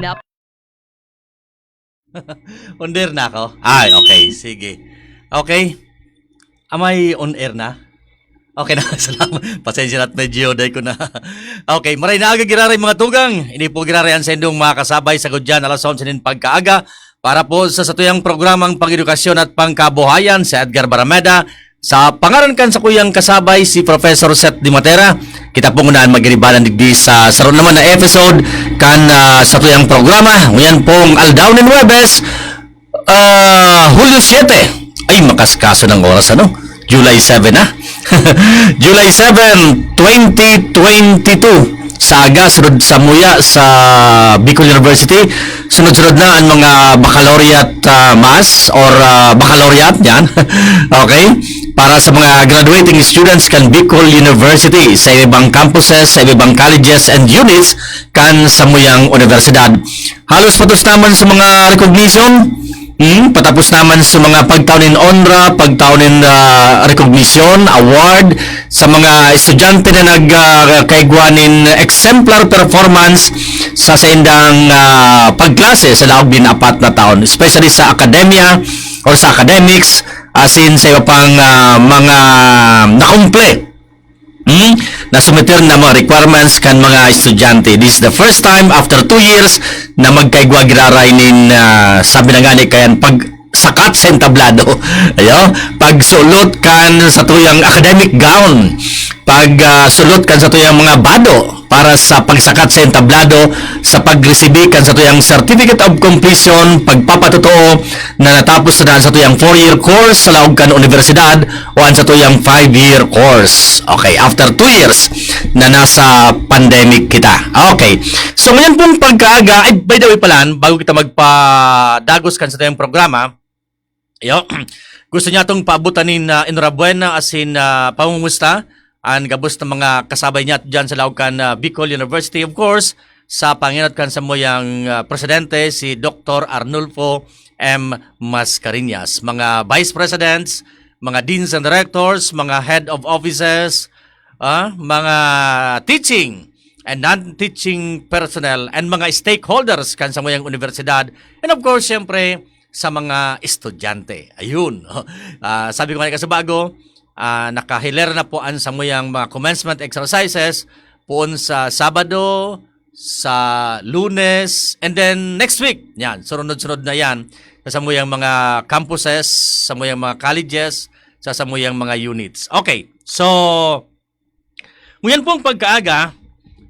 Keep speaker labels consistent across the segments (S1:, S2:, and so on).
S1: Nap.
S2: On air na ako? Ay, okay. Sige. Okay. Am I on air na? Okay na, salamat. Pasensya na't medyo day ko na. Okay, maray na aga giraray mga tugang. Ini po giraray ang sendong mga kasabay sa Gudyan alas 11 din pagkaaga para po sa satuyang programang pang-edukasyon at pangkabuhayan sa Edgar Barameda. Sa pangaran kan sa kuyang kasabay si Professor Seth Di Matera. Kita po ngunaan magiribalan digdi sa saron naman na episode kan sa tuyang programa. Ngayon pong Aldaw ni Nuebes, Hulyo 7. Ay, makaskaso ng oras ano? July 7 na. July 7, 2022. Sa aga, sunod sa Muya sa Bicol University. Sunod-sunod na ang mga baccalaureate mass or baccalaureate yan. Okay? Para sa mga graduating students kan Bicol University sa ibang campuses, sa ibang colleges and units kan sa Muyang Universidad. Halos patos naman sa mga recognition. Patapos naman sa mga pagtaunin honra, pagtaunin recognition, award sa mga estudyante na nagkaigwanin exemplar performance sa indang pagklase sa laog din 4 na taon, especially sa akademya or sa academics, as in sa iba pang mga nakumple na sumitir na mga requirements kan mga estudyante. This is the first time after 2 years na magkaigwa giraray nin sabi na gani kayan pag sakat sa entablado. Ayo, pag sulot kan sa tuyang academic gown, pag sulot kan sa tuyang mga bado para sa pagsakat sa entablado, sa pagresibi kan sa tuyang certificate of completion, pagpapatotoo na natapos na sa tuyang 4-year course sa laog kan universidad o sa tuyang 5-year course. Okay, after 2 years na nasa pandemic kita. Okay. So ngayon pong pagkaaga, ay by the way pala, bago kita magpadagos kan sa tuyang programa, ayo, gusto niya itong paabutanin na enhorabuena as in pamumusta ang gabos ng mga kasabay niya dyan sa Laucan Bicol University, of course, sa panginat kan sa moyang presidente, si Dr. Arnulfo M. Mascareñas. Mga vice presidents, mga deans and directors, mga head of offices, mga teaching and non-teaching personnel, and mga stakeholders kan sa moyang universidad, and of course, siyempre, sa mga estudyante. Ayun. Sabi ko nga sa bago, nakahiler na po ang samuyang mga commencement exercises poon sa Sabado, sa Lunes, and then next week. Yan, sunod-sunod na yan sa samuyang mga campuses, sa samuyang mga colleges, sa samuyang mga units. Okay, so ngayon pong pagkaaga,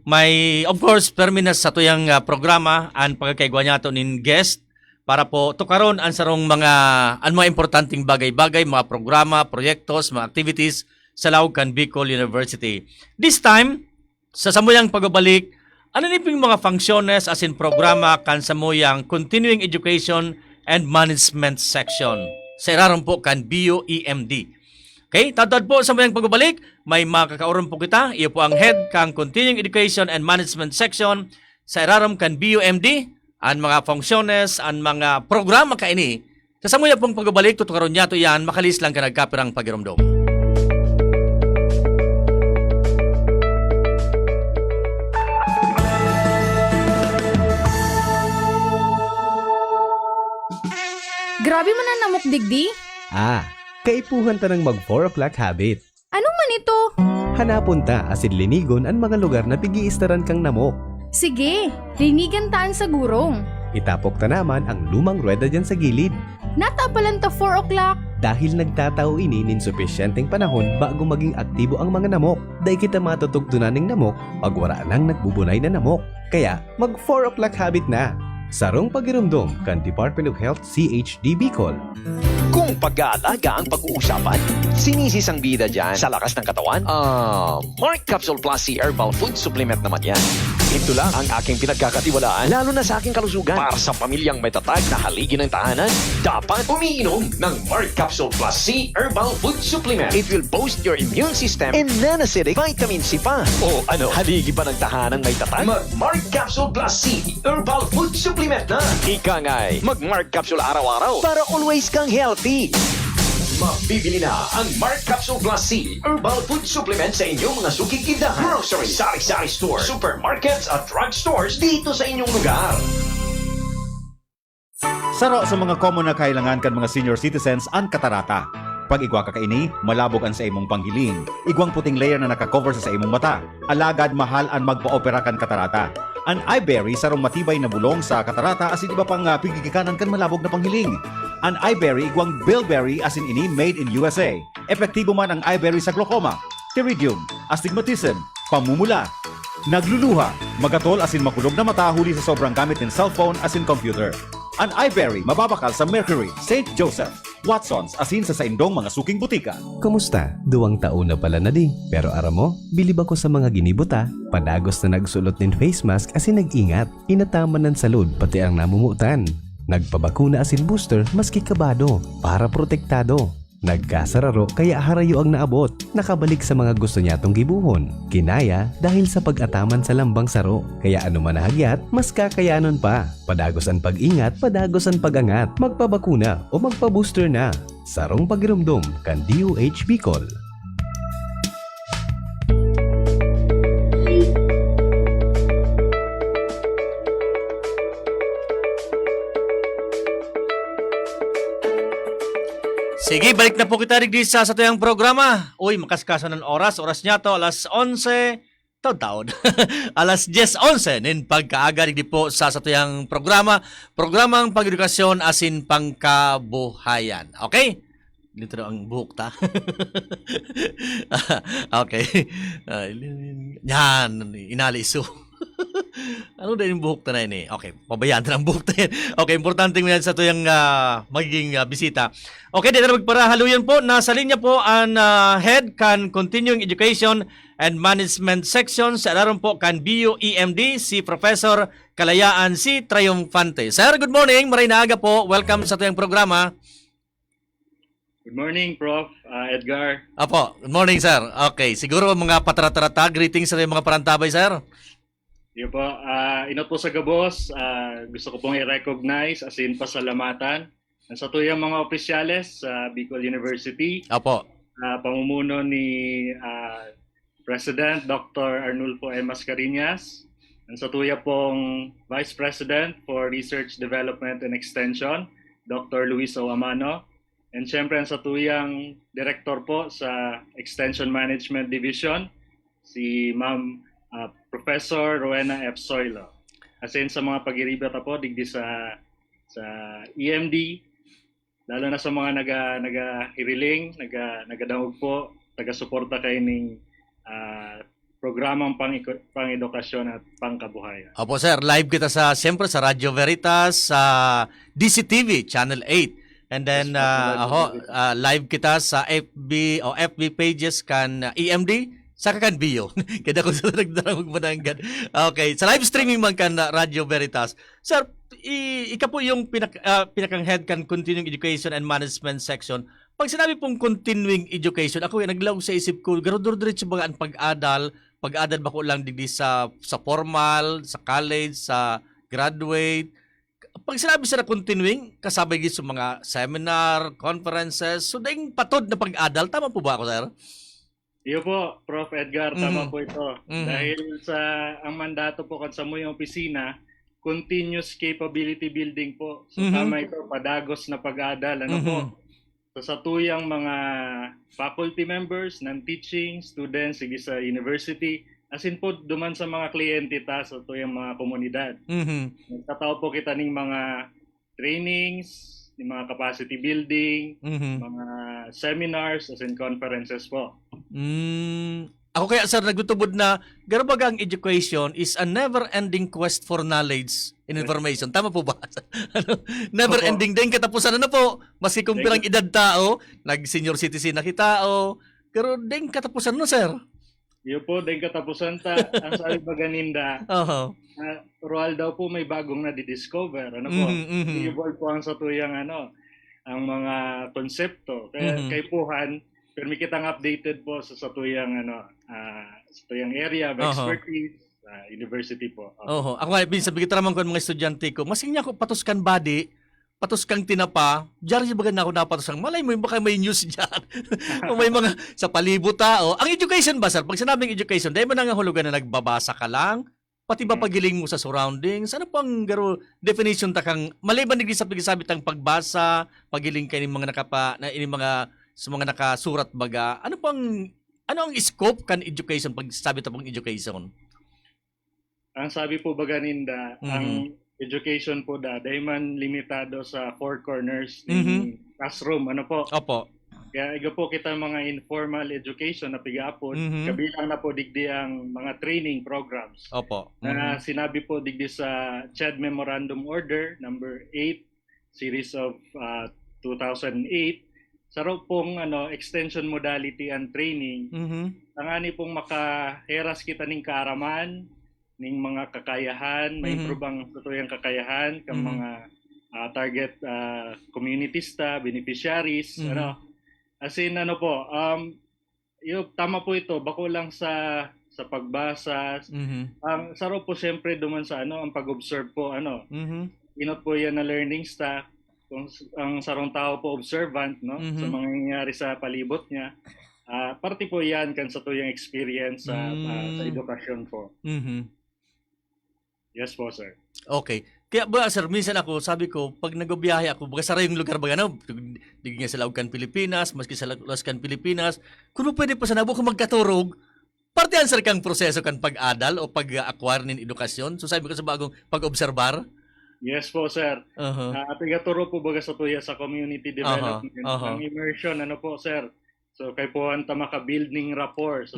S2: may of course perminas sa tuyang programa ang pagkakaigwa niya ito nin guest para po tukaron ang sarong mga importanteng bagay-bagay, mga programa, proyektos, mga activities sa Laucan Bicol University. This time, sa samuyang pagbabalik, ano niping mga funksyones as in programa kan samuyang Continuing Education and Management Section. Sa iraron po kan BUEMD. Okay, tatad po sa samuyang pagbabalik, may makakauron po kita. Iyo po ang head kang Continuing Education and Management Section sa iraron kan BUMD. Ang mga funksyones, ang mga programa kaini. Sa samuya pong pagbabalik, tutukaron niya to yan, makalis lang ka nagkapirang pagiromdom.
S1: Grabe man na namok digdi.
S3: Kaipuhan ta ng mag 4 o'clock habit.
S1: Ano man ito?
S3: Hanapon ta asin linigon ang mga lugar na pigiistaran kang namok.
S1: Sige, linigan taan sa gurong.
S3: Itapok ta naman ang lumang ruweda dyan sa gilid.
S1: Natapalan ta 4 o'clock.
S3: Dahil nagtatao ini nin sufisyenteng panahon bago maging aktibo ang mga namok. Dahil kita matutugtunan ng namok pag wala nang nagbubunay na namok. Kaya mag 4 o'clock habit na. Sarong pagirumdom kan Department of Health CHD Bicol.
S4: Kung pag-aalaga ang pag-uusapan, sinisis ang bida dyan sa lakas ng katawan? Mark Capsule Plus C Herbal Food Supplement naman yan. Ito lang ang aking pinagkakatiwalaan, lalo na sa aking kalusugan. Para sa pamilyang may tatag na haligi ng tahanan, dapat umiinom ng Mark Capsule Plus C Herbal Food Supplement. It will boost your immune system and non-acidic vitamin C pa. O ano, haligi ba ng tahanan may tatag? Mag-Mark Capsule Plus C Herbal Food Supplement na. Ika nga'y mag-Mark Capsule araw-araw para always kang healthy. Mabibili na ang Mark Capsule Plus C Herbal Food Supplement sa inyong mga sukig tindahan, grocery, sari-sari store, supermarkets at drugstores dito sa inyong lugar.
S5: Saro sa mga common na kailangan kan mga senior citizens ang katarata. Pag igwa ka kaini, malabog ang sa imong panghiling. Igwang puting layer na nakakover sa imong mata. Alagad mahal ang magpa-opera kan katarata. Ang iBerry sarong matibay na bulong sa katarata asin iba pang pigigikanan kan malabog na panghiling. Ang iBerry igwang bilberry asin ini made in USA. Epektibo man ang iBerry sa glaucoma, pterygium, astigmatism, pamumula, nagluluha, magatol asin makulog na mata huli sa sobrang gamit ng cellphone asin computer. Ang iBerry mababakal sa Mercury, St. Joseph, Watsons asin sa saindong mga suking butika.
S3: Kumusta? 2 taon na pala na di. Pero aram mo, bilib ako sa mga ginibuta. Padagos na nagsulot nin face mask asin nag-ingat. Inataman ng salud pati ang namumutan. Nagpabakuna asin booster maski kabado para protektado. Nagkasararo kaya harayo ang naabot. Nakabalik sa mga gusto niya tong gibuhon. Kinaya dahil sa pag-ataman sa lambang saro. Kaya ano man nahagyat, mas kakayanon pa. Padagos ang pag-ingat, padagos ang pag-angat. Magpabakuna o magpa-booster na. Sarong pagirumdum kan DOH Bicol.
S2: Sige, balik na po kita digdi sa tuyang programa. Uy, makaskasa ng oras. Oras niya to, alas 11. Taon. alas 10:11 nin pagkaaga digdi po sa tuyang programa. Programang pag-edukasyon asin pangkabuhayan. Okay? Dito na ang buhok ta. Okay. Yan, inaliso. Ano din yung buhok na yun eh? Okay, pabayaan na ang buhok na yun. Okay, importante mo yan sa ito yung magiging bisita. Okay, dito na magparahaluyan po. Nasa linya po ang head kan Continuing Education and Management Section sa alaron po kan BUEMD, si Professor Kalayaan si Triumphante. Sir, good morning. Maray na aga po. Welcome sa ito yung programa.
S6: Good morning, Prof. Edgar.
S2: Apo, good morning, sir. Okay, siguro mga patratarata. Greetings sa mga parantabay, sir.
S6: Yo po, inot po sa gabos, gusto ko pong i-recognize as in pasalamatan sa tuyang mga opisyales sa Bicol University,
S2: Apo.
S6: pamumuno ni President Dr. Arnulfo M. Mascareñas, sa tuya pong Vice President for Research, Development and Extension, Dr. Luis O. Amano, and syempre sa tuyang Director po sa Extension Management Division, si Ma'am Professor Rowena F. Soilo. As in sa mga pag-iribata po digdi sa EMD, lalo na sa mga naga-hiriling, nagadawog po, taga-suporta kay ning programang pang-edukasyon at pangkabuhayan.
S2: Opo sir, live kita siyempre sa Radio Veritas, sa DCTV, Channel 8. And then, live kita sa FB o FB pages kan EMD, sa kan Bio. Kaya kung sa nagdaramag mananggan. Okay, sa live streaming man kan Radio Veritas. Sir, ika po yung pinakang head kan Continuing Education and Management Section. Pag sinabi pong Continuing Education, ako yung naglaw sa isip ko, garodor-diretso ba ang pag-adal ba ko lang digdi sa formal, sa college, sa graduate. Pag sinabi sa continuing, kasabay gid sa mga seminar, conferences, so daing patod na pag-adal, tama po ba ako, sir?
S6: Iyo po, Prof. Edgar, tama po ito.
S2: Mhm.
S6: Dahil ang mandato po sa mo yung opisina, continuous capability building po. So tama ito, padagos na pag-aadal. Ano po? So sa tuyang mga faculty members, non-teaching, students, sige sa university, as in po, duman sa mga kliyente ta sa tuyang mga komunidad. Nagtatao po kita ng mga trainings, ng mga capacity building, mga seminars, as in conferences po.
S2: Ako kaya sir nagtutubod na garo baga ang education is a never-ending quest for knowledge and information. Tama po ba? Never-ending din katapusan na po. Maski kung pirang edad tao, nag-senior citizen na kitao, pero din katapusan no sir.
S6: Iyo po, din katapusan ta. Ang sabi ba ganinda, Roal daw po may bagong na-discover. Ano po? I-evolve po ang sa tuyang ang mga konsepto. Kaya kay Puhan, pero may kitang updated po sa tuyang sa tuyang area of expertise, university po.
S2: Ako nga, sabi kita naman ko mga estudyante ko, masing niya ako patuskan body, patuskan tinapa, diyan si bagan na ako napatuskan, malay mo, baka may news dyan. O may mga sa palibot tao. Ang education ba, sir? Pag sinabing education, dahil mo nangahulugan na nagbabasa ka lang, pati ba pagiling mo sa surroundings, ano pang garo definition ta kang maliban digdi sa pagisabi tang pagbasa, pagiling kay ni mga ini mga sa mga nakasurat baga, ano ang scope kan education pag sabi ta pang education?
S6: Ang sabi po ba ganinda, ang education po dahil man limitado sa four corners ng classroom, ano po?
S2: Opo.
S6: Kaya iga po kita mga informal education na pigaapon, kabilang na po digdi ang mga training programs.
S2: Opo.
S6: Na sinabi po digdi sa CHED Memorandum Order number 8 series of 2008 sa raw pong extension modality and training. Tangani pong makaheras kita ning kaaraman, ning mga kakayahan, ma-improve ang tutuyang kakayahan kang mga target communitista, beneficiaries, as in tama po ito, bako lang sa pagbasa. Ang saro po siyempre duman sa ang pag-observe po inot po yan na learning staff kung ang sarong tao po observant sa mga nangyayari sa palibot niya. Parte po yan kan sa tuyang experience sa edukasyon po. Yes po, sir.
S2: Okay. Kaya ba sir, minsan ako, sabi ko, pag nagbiyahe ako, baga sara yung lugar ba digin nga sa Laogan, Pilipinas, maski sa Lascan, Pilipinas, kung pwede pa sa nabo kung magkaturog, parte answer kang proseso kan pag-adal o pag-acquire ng edukasyon. So sabi ko sa bagong pag-obserbar.
S6: Yes po, sir. Tigaturo po baga sa tuya sa community development. Ang immersion, po, sir? So kay po anta maka-build ning rapport sa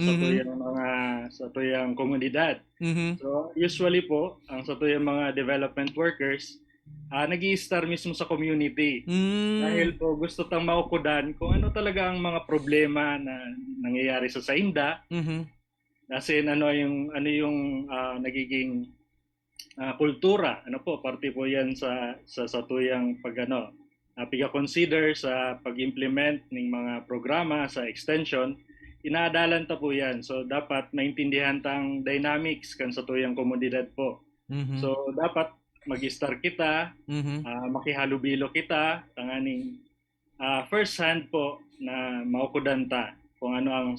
S6: tuyang komunidad. So usually po ang sa tuyang mga development workers nag-i-start mismo sa community. Dahil po gusto tang maukudan kung ano talaga ang mga problema na nangyayari sa sainda. Kasi ano yung nagiging kultura, parte po yan sa tuyang piga-consider sa pag-implement ng mga programa sa extension, inaadalan ta po yan. So, dapat maintindihan tang dynamics kan sa tuyang komunidad po. So, dapat mag-start kita, makihalubilo kita, tanganing first hand po na maukudan ta kung ano ang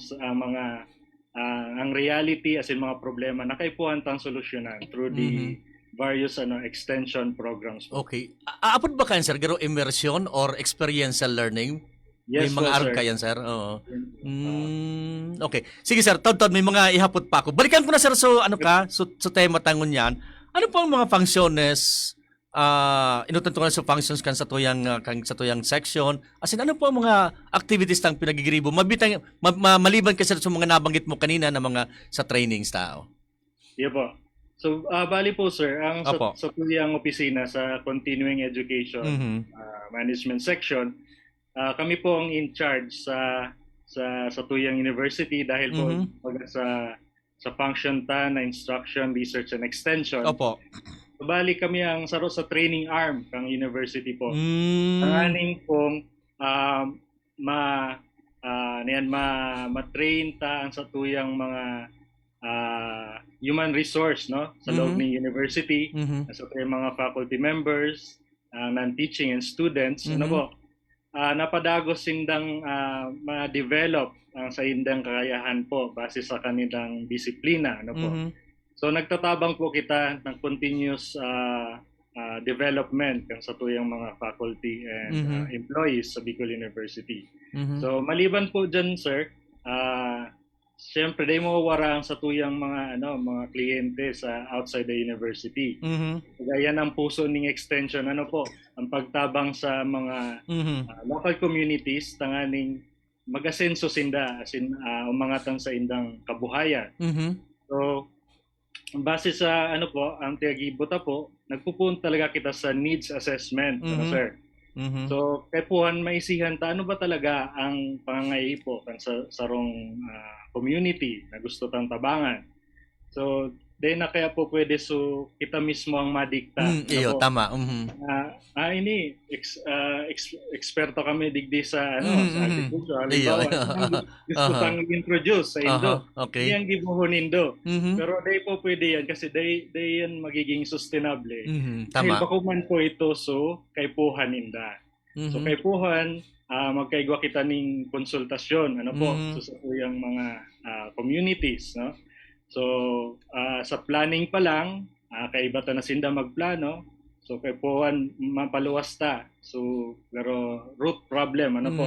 S6: ang reality as in mga problema na kaipuhan tang solusyonan through the various extension programs.
S2: Okay. Apod ba kan sir garo immersion or experiential learning?
S6: Yes,
S2: may mga
S6: po,
S2: arc
S6: sir.
S2: kayan sir. Oo. Okay. Sige sir, tad may mga ihapot pa ako. Balikan ko na sir so tema tangon yan. Ano po ang mga functions inutuntungan sa functions kan sa tuyang section? As in, ano po ang mga activities tang pinagigribo? Maliban kasi sa mga nabanggit mo kanina na mga sa trainings tao.
S6: Yeah po. So, bali po sir, ang
S2: Opo.
S6: sa tuyang opisina sa continuing education management section, kami po ang in charge sa tuyang university dahil po sa function ta na instruction, research and extension.
S2: Opo.
S6: So, bali kami ang saro sa training arm kang university po. Ang aning pong ma-train ta ang sa tuyang mga human resource sa loob ng university, sa tuyang mga faculty members, non-teaching and students, napadagos sindang ma-develop sa indang kakayahan po base sa kanilang disiplina. So nagtatabang po kita ng continuous development sa tuyang mga faculty and employees sa Bicol University. So maliban po dyan, sir, siyempre day mawawara ang sa tuyang mga kliyente sa outside the university. Kaya ang puso ng extension ang pagtabang sa mga local communities tanganing mag-asenso sinda as in umangatan sa indang kabuhayan. So base sa ang tiagibota po, nagpupunta talaga kita sa needs assessment, sir. So, kay puhan maisihan ta, ano ba talaga ang pangangailangan po sa sarong community na gusto tang tabangan. So, dahil na kaya po pwede kita mismo ang madikta.
S2: Iyo, tama.
S6: Eksperto kami digdi sa sa agriculture. Halimbawa, gusto tang introduce sa Indo.
S2: Okay.
S6: Yan gibuhon Indo. Pero dahil po pwede yan kasi dahil yan magiging sustainable. Dahil
S2: Tama.
S6: bako man po ito kay puhan inda. So kay puhan, magkaigwa kita ning konsultasyon sa tuyang mga communities, So sa planning pa lang, kay bata na sinda magplano. So kay puan mapaluwas ta. So pero root problem ano po.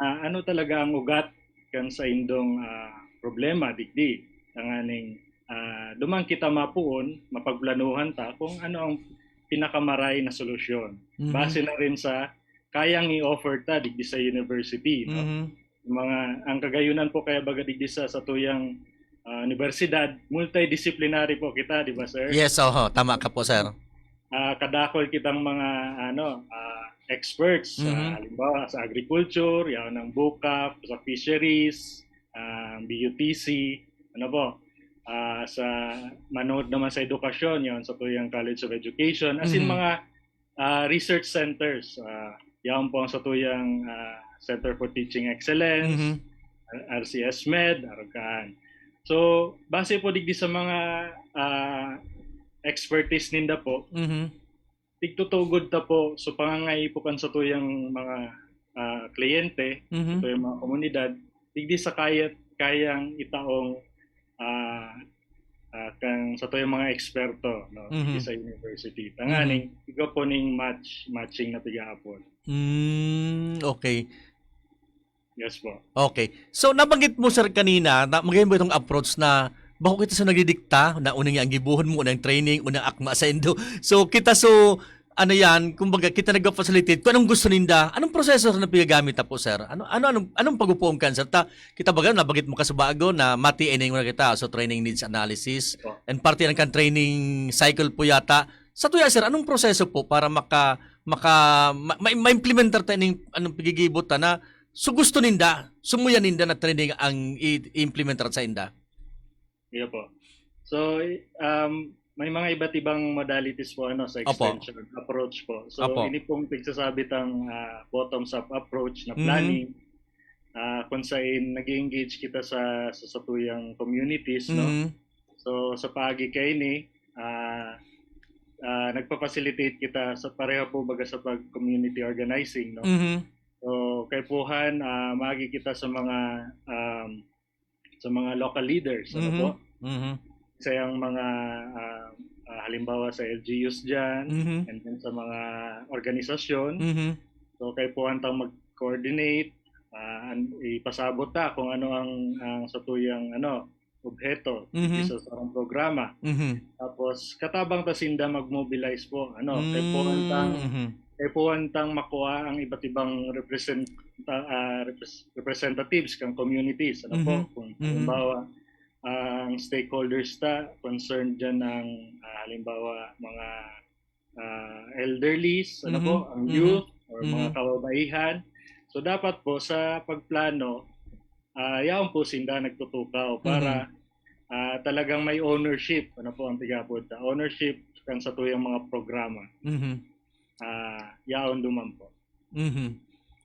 S6: Ano talaga ang ugat kan sa indong problema digdi tanganing dumang kita mapuon mapagplanuhan ta kung ano ang pinakamaray na solusyon. Base na rin sa kayang i-offer ta digdi sa university, no? Ang kagayunan po kaya baga digdi sa tuyang universidad, multidisciplinary po kita, di ba sir?
S2: Yes, tama ka po, sir.
S6: Kadakol kitang mga experts, halimbawa sa agriculture, yan ng BUCAP, sa fisheries, BUTC, ano po, sa manood naman sa edukasyon, yan sa tuyang College of Education, as in mga research centers, yan po ang sa tuyang Center for Teaching Excellence, RCS Med, Arugaan. So, base po digdi sa mga expertise ninda po, tigtutugod ta po so pangangaipukan sa tuyang mga kliyente, sa tuyang mga komunidad, digdi sa kayang itaong kang sa tuyang mga eksperto, no, digdi sa university. Tanganing, igo po ning matching na tigaapon.
S2: Okay.
S6: Yes po.
S2: Okay. So, nabanggit mo, sir, kanina, na magiging mo itong approach na bako kita sa nagdidikta, na unang yung gibuhon mo, unang training, unang akma sa indo. So, ano yan, kumbaga, kita nag-facilitate, kung anong gusto ninda, anong proseso na pinagamit na po, sir? Anong pag-upuong kan, sir? Kita baga, nabanggit mo ka sa bago na mati-eneng mo na kita, so training needs analysis, and parte ng kan training cycle po yata. Sa tuya, sir, anong proseso po para ma-implementar tayo ng anong pagigibot na so gusto ninda, sumuya ninda na training ang i-implementar sa inda?
S6: Yeah po. So, may mga iba't ibang modalities po sa extension approach po. So, ini pong pigsasabit ang bottoms-up approach na planning, kung saan nag-engage kita sa tuyang communities, no? So, sa pagi kay ni, nagpa-facilitate kita sa pareho po baga sa pag-community organizing, no? So, kay puhan, magi kita sa mga local leaders, ano po? Sa yung mga halimbawa sa LGUs dyan, and then sa mga organisasyon. So, kay puhan tang mag-coordinate, ipasabot ta kung ano ang sa tuyang obheto sa sarang programa. Tapos, katabang ta sinda mag-mobilize po, kay puwan tang makuha ang iba't ibang representatives kang communities, po, kung halimbawa ang stakeholders concerned dyan ng halimbawa mga elderlies, po, ang youth or mga kababaihan. So dapat po sa pagplano, yaon po sinda nagtutukaw para talagang may ownership, po ang tigapod, ownership kan sa tuyang mga programa. Yaon duman po.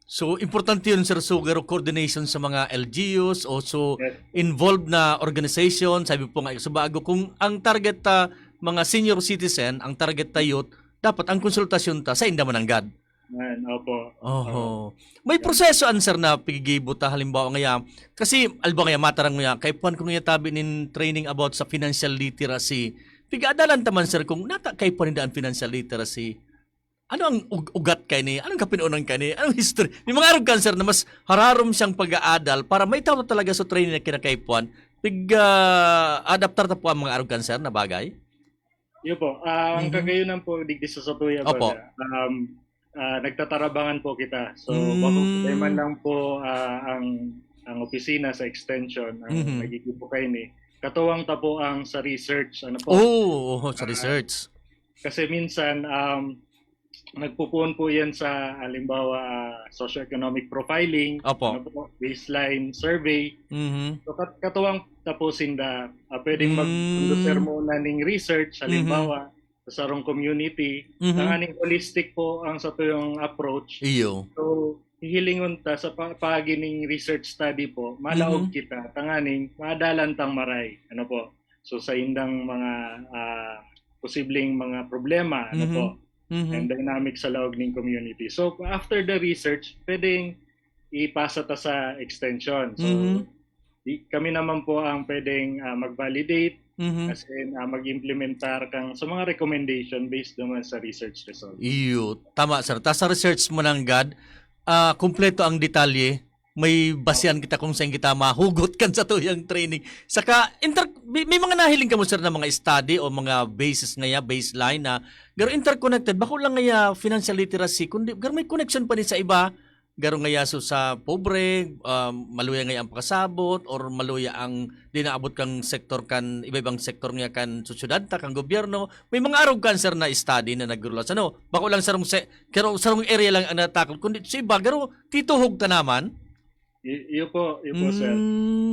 S2: So, importante yun, Sir Sugaro, coordination sa mga LGUs, also involved na organization, sabi po nga sa bago, kung ang target mga senior citizen, ang target youth, dapat ang konsultasyon sa inda mananggad.
S6: Opo.
S2: May proseso sir na pigibot halimbawa ngaya kasi alba ngaya matarang ngaya kay puan ko ngaya tabi nin training about sa financial literacy. Pigadalan taman sir kung nata kay puan daan financial literacy. Ano ang ugat kay ni? Anong kapinunan kay ni? Anong history? May mga arog sir na mas hararom siyang pag-aadal para may tao talaga sa training na kinakay puan. Adaptar ta po ang mga arog sir na bagay.
S6: Yo po. Ang kagayunan po digdi sa Satuya baga. Nagtatarabangan po kita. So, bakit man lang po ang opisina sa extension ang nagiging po kayo ni. Katuwang ta po ang sa research.
S2: Sa research.
S6: Kasi minsan, nagpupuon po yan sa halimbawa socioeconomic profiling, baseline survey. So, katuwang tapusin na pwedeng mag-conducer muna ng research, halimbawa, sa sarong community, tanganing holistic po ang sa tuyong approach.
S2: Iyo.
S6: So, hihilingon ta sa pagining research study po, malaog kita, tanganing maadalan tang maray. Po? So, sa indang mga posibleng mga problema, po? And dynamic sa laog ng community. So, after the research, pwedeng ipasa ta sa extension. So, kami naman po ang pwedeng mag-validate,
S2: Mhm.
S6: as in mag-implementar kang sa mga recommendation based naman sa research result.
S2: Iyo, tama sir. Tas sa research mo ng God, kumpleto ang detalye. May basihan kita kung saan kita mahugot kan sa tuyang training. Saka, may mga nahiling ka mo sir na mga study o mga basis ngaya, baseline na garo interconnected. Bako lang ngaya financial literacy, kundi garo may connection pa din sa iba. Garo ngaya so sa pobre, maluya ngaya ang pakasabot, or maluya ang di naabot kang sektor kan, iba-ibang sektor nga kan susyudad ta, kang gobyerno. May mga arog kan sir na study na nagrulas. Ano, bako lang sarong area lang ang natakol, kundi sa iba, garo tituhog ta naman.
S6: Iyo po, sir.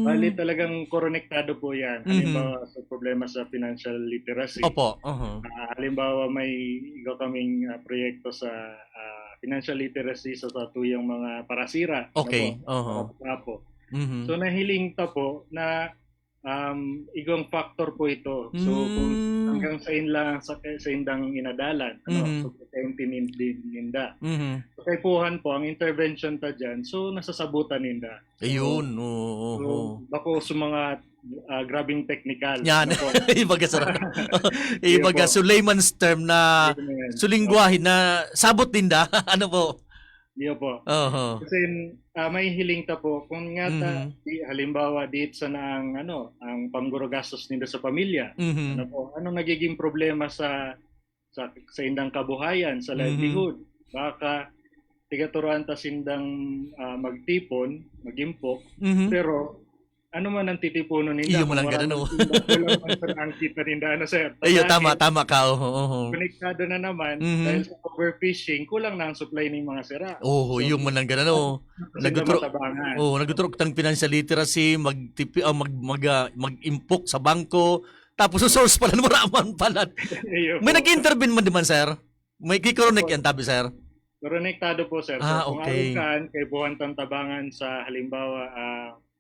S6: Bali talagang konektado po yan. Halimbawa sa problema sa financial literacy.
S2: Opo.
S6: Halimbawa may kaming proyekto sa financial literacy sa tuyang mga parasira.
S2: Okay.
S6: Ano po?
S2: Mhm.
S6: So nahiling ta po na igong factor po ito. So kung hanggang sa inlang sa indang inadalan,
S2: Mhm.
S6: so ninda.
S2: Mhm.
S6: So kay puhan po ang intervention ta dyan. So nasasabutan ninda.
S2: Ayun.
S6: So
S2: Oo.
S6: bako sa mga grabing technical.
S2: Yan.
S6: Ano po?
S2: Ibaga sir. Ibaga
S6: po.
S2: Layman's term na sulingwahin na sabot din da. Ano po?
S6: Iyo po.
S2: Oho.
S6: Kasi may hiling ta po kung nga ta halimbawa dit sa ang ang panggurogastos nila sa pamilya.
S2: Mhm.
S6: Ano po? Anong nagiging problema sa indang kabuhayan, sa livelihood? Baka tigaturuan ta sindang magtipon, magimpok,
S2: Mhm.
S6: pero ano man ang titipunon nila?
S2: Iyo mo lang ganun, oh.
S6: Wala man ang kita ninda, sir.
S2: Ayun,
S6: Pagkakit,
S2: tama ka. Oo.
S6: konektado na naman
S2: Mhm.
S6: dahil sa overfishing, kulang na ang supply ng mga sira.
S2: Oo, yung man lang ganun. Oh. Nagtuturo-
S6: Nagtuturo.
S2: Oh, nagtuturo tang financial literacy, mag-impok sa bangko, tapos sa source pala maraman pala. May nag-intervene man di man sir. May kikoronek yan tabi sir.
S6: Konektado po, sir.
S2: Ah,
S6: So, kung
S2: okay.
S6: arukan, kay buwan tabangan sa halimbawa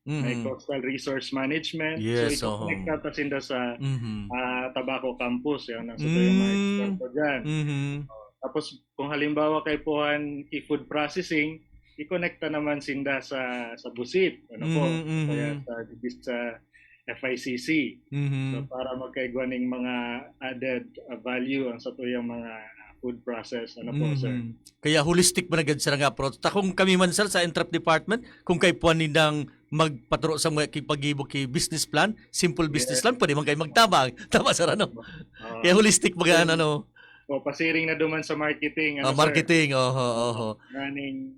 S6: may
S2: Mhm.
S6: coastal resource management.
S2: Yes,
S6: so, ito ta sinda sa
S2: Mhm.
S6: Tobacco Campus. Yan, ang yung mga eksperto dyan.
S2: Mhm.
S6: Tapos, kung halimbawa kay puhan food processing, i-connecta naman sinda sa busit. Ano po?
S2: Mhm.
S6: Kaya sa FICC. So,
S2: Mhm.
S6: para magkaigwaning mga added value ang sa tuyang mga food process. Ano po, sir?
S2: Mhm. Kaya holistic man agad sila nga approach. Ta kung kami man sir sa Entrep Department, kung kay puan nindang magpaturo sa mga kipag-ibo kay business plan, simple business plan, pwede man kayo magtabang. Tama sir, ano? Kaya holistic mga ano,
S6: So, pasiring na duman sa marketing. Ano,
S2: marketing,
S6: Sir?
S2: oho.
S6: Running,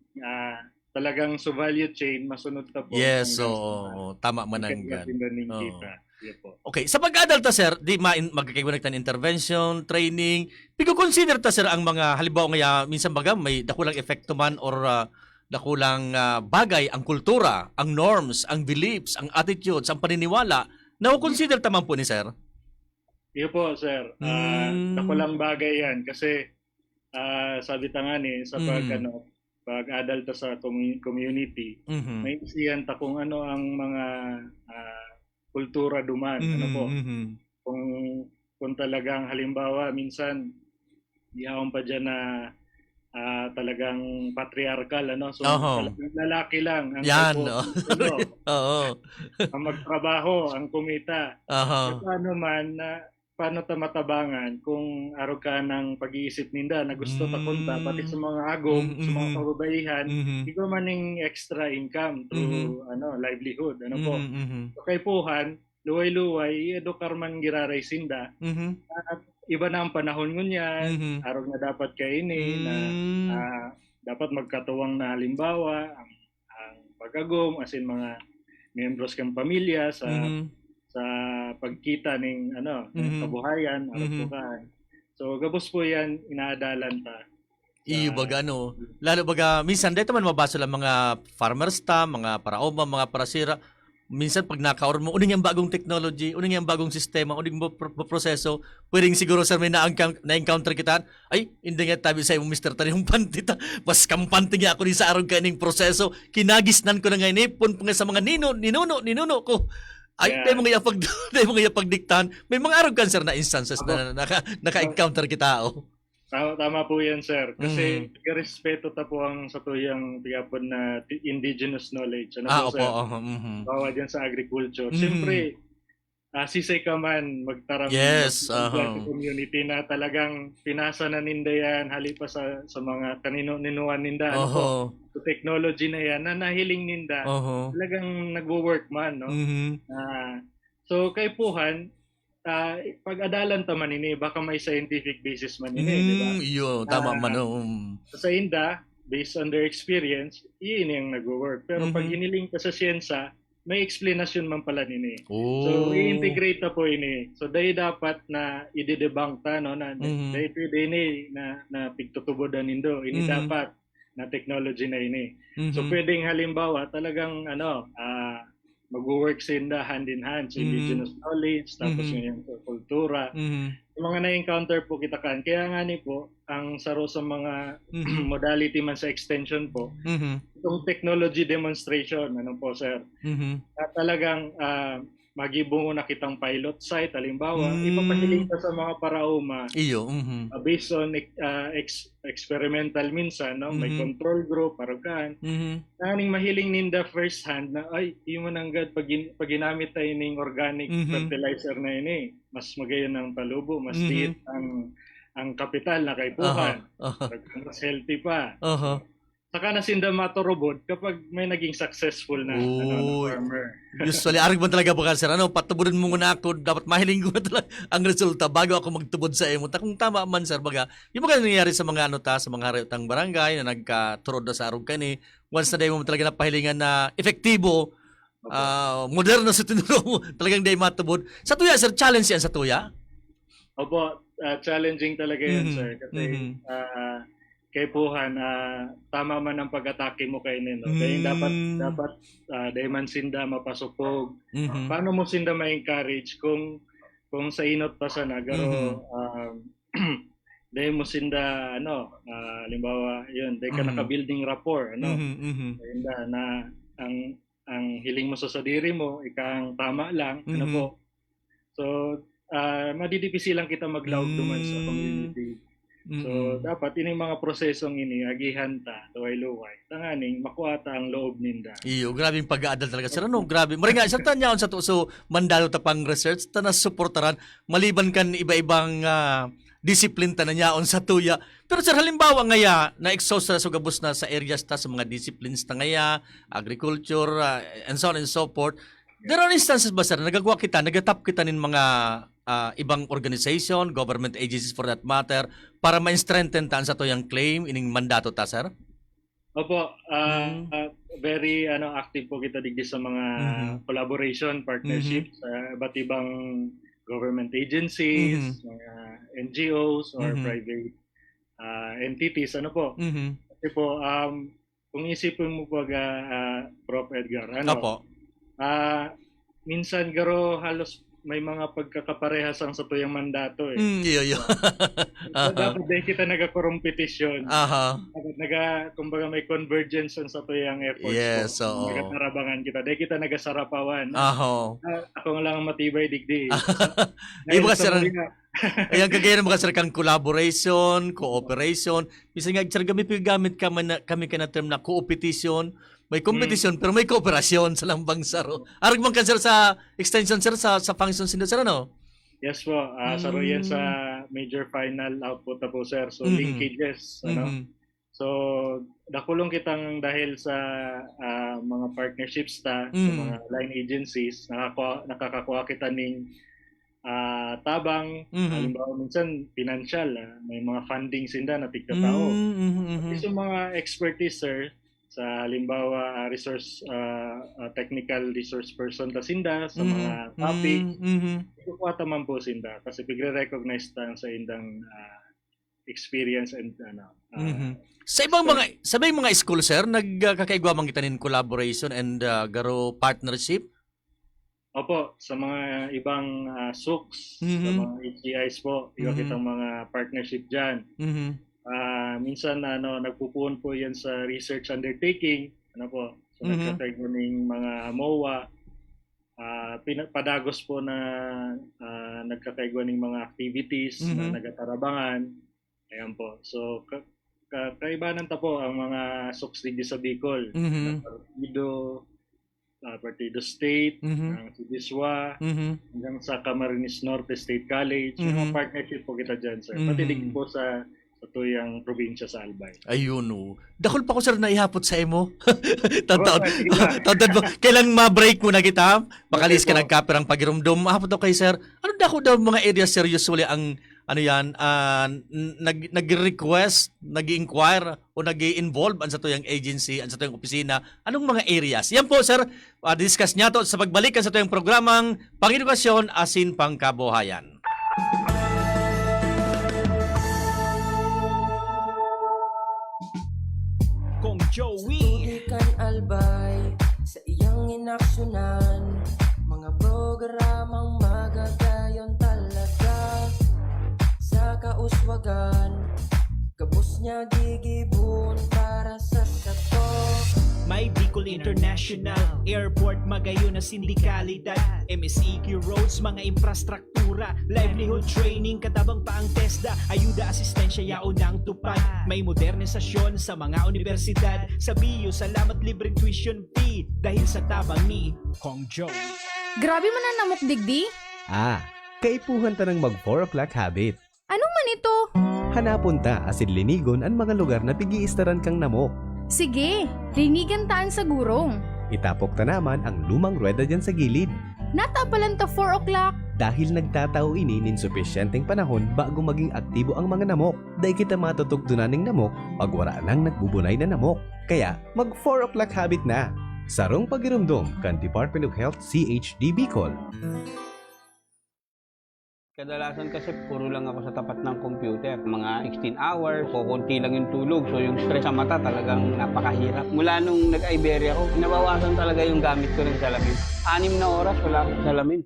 S6: talagang sa value chain, masunod ta po.
S2: Yes,
S6: hanggang
S2: so tama man ang gan. Oo.
S6: kita. Yun po.
S2: Okay, sa pag-adult ta sir, di magkakaiwanag tan intervention, training, pigo consider ta sir ang mga halimbawa nga minsan baga may dakulang epekto man or dakulang bagay ang kultura, ang norms, ang beliefs, ang attitudes, ang paniniwala na consider ta man po ni sir.
S6: Yun po, sir. Nakulang bagay yan kasi sabi ta nga ni sa pag-adult ta sa community,
S2: Mhm.
S6: may isiyan ta kung ano ang mga kultura duman. Ano po?
S2: Mhm.
S6: Kung talagang halimbawa minsan dihaon pa dyan na talagang patriarchal, ano? So
S2: Oho.
S6: talagang lalaki lang ang
S2: Yan,
S6: kapo-
S2: no?
S6: ano,
S2: Oo.
S6: ang magtrabaho, ang kumita.
S2: Aha.
S6: Paano ta matabangan kung araw ka ng pag-iisip ninda na gusto ta kunta pati sa mga agom, sa mga kababaihan,
S2: Mhm.
S6: ikaw maning extra income through livelihood, ano po.
S2: Mhm.
S6: So kay puhan, luway-luway, edukar man giraray sinda.
S2: Mhm.
S6: Iba na ang panahon ngunyan,
S2: Mhm.
S6: araw na dapat kaini na dapat magkatuwang na halimbawa ang pag-agom as in mga membros kang pamilya sa
S2: Mhm.
S6: sa pagkita ng ng kabuhayan,
S2: Mhm.
S6: araw So gabos po yan inaadalan ta.
S2: Iyo baga ano, lalo baga minsan dito man mabasa lang mga farmers ta, mga paraoma, mga parasira. Minsan pag nakaor mo uning yung bagong technology, uning yung bagong sistema, uning mo proseso, pwedeng siguro sir may na-encounter kita, ay hindi nga tabi sa Mr. Tani yung pantita, mas kampante nga ako ni sa araw kaning proseso, kinagisnan ko na ngayon ipon pa nga sa mga ninuno ko. Ay,
S6: Yeah.
S2: tayo mga pagdiktahan. May mga araw kan sir na instances na naka-encounter kita. Oh.
S6: Tama po yan, sir. Kasi respeto ta po ang satuyang tiyapon na indigenous knowledge. Ano po,
S2: Opo.
S6: sir? Bawa dyan sa agriculture. Siyempre, sisay ka man magtaram
S2: Yes,
S6: sa community na talagang pinasa na ninda yan halipa sa mga kanino-ninuan ninda. Ano po? So, technology na yan na nahiling ninda. Talagang nagwo-work man, no? So, kay Puhan, pag-adalan ta man ini, baka may scientific basis man ini, di ba?
S2: Iyo, tama man.
S6: Sa inda, based on their experience, yun yung nag-work. Pero pag iniling ka sa siyensa, may explanation man pala nini. So, i-integrate na po ini. So, dahil dapat na i-debunk ta, no? Na, dahil ini na pigtutubodan nindo. Ini dapat na technology na ini. So, pwedeng halimbawa, talagang, mag-work sila hand in hand sa indigenous knowledge, tapos yung kultura. Yung mga na-encounter po kita kan. Kaya nga ni po, ang saro sa mga modality man sa extension po, itong technology demonstration, ano po sir, na talagang magibungo na kitang pilot site, halimbawa, ipapahiling ka sa mga parauma
S2: Iyo.
S6: based on experimental minsan, no? May control group, paragan. Naning mahiling ninda first hand na, ay, yung mananggad, pag ginamit tayo ng organic fertilizer na ini, mas magayon ang palubo, mas liit ang kapital na kay Puhan. Mas healthy pa. Saka na sinda maturobod kapag may naging successful na farmer.
S2: Usually, aring mo talaga bukan, sir. Patubodin mo muna ako. Dapat mahiling ko na talaga ang resulta bago ako magtubod sa imo. Kung tama man, sir, baga, yung mga nangyayari sa mga sa mga haritang barangay na nagkaturod na sa arog kani, once na day mo talaga napahilingan na efektibo, moderno sa tinuro mo, talagang day matubod. Sa tuya, sir, challenge yan sa tuya?
S6: Opo, challenging talaga yan, sir. Kasi kay Puhan, tama man ang pag-atake mo kay Nino. Dahil dapat dahil man sinda mapasupog. Paano mo sinda ma-encourage kung sa inot pa sa nagaro dahil mo sinda halimbawa yun, dahil ka naka-building rapport dahil na ang hiling mo sa sadiri mo ikang tama lang po. So madidipisi lang kita maglaog duman sa community. So, dapat ining mga prosesong ini, agihan ta, luway-luway. Tanganing, makuha ta ang loob ninda.
S2: Iyo, grabing pag-aadal talaga. Sir, grabe. Maring nga, isang tanyaon sa so mandalo ta pang research, tanas suportaran, maliban kan iba-ibang discipline ta na nyaon sa tuya. Pero sir, halimbawa ngaya, na-exhaust na sugabos na sa areas ta, sa mga disciplines ta ngaya, agriculture, and so on and so forth. There are instances ba, sir, nagagawa kita, nagatap kita nin mga ibang organization, government agencies for that matter, para ma-strengthen taan sa to yung claim, ining mandato ta, sir?
S6: Opo, very active po kita digdi sa mga collaboration, partnerships, iba't ibang government agencies, mga NGOs, or private entities, Kasi po, kung isipin mo po, Prof. Edgar, minsan garo halos may mga pagkakaparehas ang sa tuyang mandato
S2: Iyo.
S6: Dapat dahil kita nagakompetisyon. Kumbaga may convergence sa tuyang efforts.
S2: Yes,
S6: so nagatarabangan kita. Dahil kita nagasarapawan. Ako lang matibay digdi.
S2: Iba kasi ayan kagaya ng mga sir kang collaboration, cooperation. Bisa nga sir kami ka na term na competition. May competition pero may kooperasyon sa lambang saro. Arag man ka sir sa extension sir sa functions nila sir
S6: Yes po, saro yan sa major final output na po sir. So linkages So dakulong kitang dahil sa mga partnerships sa mga line agencies, nakakakuha kita ning tabang, halimbawa minsan financial, may mga funding sinda na tigtatao. Kasi mga expertise sir, sa halimbawa technical resource person ta sinda sa mga topics, kukuha man po sinda kasi pigre-recognize ta sa indang experience and
S2: sa ibang mga school sir nagkakaigwa man kita nin collaboration and garo partnership.
S6: Opo, sa mga ibang SUCs, sa mga HGIs po, iba kitang mga partnership dyan. Minsan nagpupuon po yan sa research undertaking, so nagkakaigwa ng mga MOA, padagos po na nagkakaigwa ng mga activities na nagatarabangan, Ayan po. So, kaibanan ta po ang mga suksidi sa Bicol.
S2: Mhm.
S6: Partido State,
S2: Mhm.
S6: ang Sibiswa,
S2: Mhm.
S6: hanggang sa Camarines Norte State College.
S2: Mhm.
S6: Yung mga partnership po kita dyan, sir.
S2: Mhm.
S6: Pati din po sa tuyang probinsya sa Albay.
S2: Ayun oh. Dakol pa ko sir na ihapot sa imo. Taon-taon.
S6: sige ba?
S2: Taon-taon mo. Kailang ma-break mo na kita. Makalis ka
S6: Okay po.
S2: nagkapirang pagirumdum. Mahapot ako kay sir. Ano dako daw mga areas serious ulit ang ano yan, nag-request, nag-inquire o nag-involve an sa tuyang agency, an sa tuyang opisina. Anong mga areas? Yan po sir, discuss niya to sa pagbalik sa tuyang programang Pangedukasyon asin Pangkabuhayan.
S7: Kung Joey
S8: Tugikan albay sa iyang inaksyonan, mga programang magagayon talaga. Sa kauswagan, kabus niya gigibon para sa sato.
S7: May Bicol International Airport, magayon na sindikalidad, MSEQ roads, mga infrastruktura, livelihood training, katabang pa ang TESDA, ayuda, asistensya, yaon ang tupad. May modernisasyon sa mga universidad, sa BIU, salamat libreng tuition fee, dahil sa tabang ni Kong Joey.
S1: Grabe man ang namok digdi.
S3: Kaipuhan ta ng mag 4 o'clock habit.
S1: Anong man ito?
S3: Hanapon ta asin linigon ang mga lugar na pigiistaran kang namok.
S1: Sige, rinigan taan sa gurong.
S3: Itapok ta naman ang lumang rueda dyan sa gilid.
S1: Natapalan ta 4 o'clock.
S3: Dahil nagtatao ini nin sufisyenteng panahon bago maging aktibo ang mga namok. Dahil kita matutugtunan ng namok pag wala nang nagbubunay na namok. Kaya mag 4 o'clock habit na. Sarong pagirumdom kan Department of Health CHD Bicol.
S9: Kadalasan kasi puro lang ako sa tapat ng computer. Mga 16 hours, kukunti lang yung tulog. So yung stress sa mata talagang napakahirap. Mula nung nag-Iberia ako, nabawasan talaga yung gamit ko ng salamin. 6 na oras, wala akong salamin.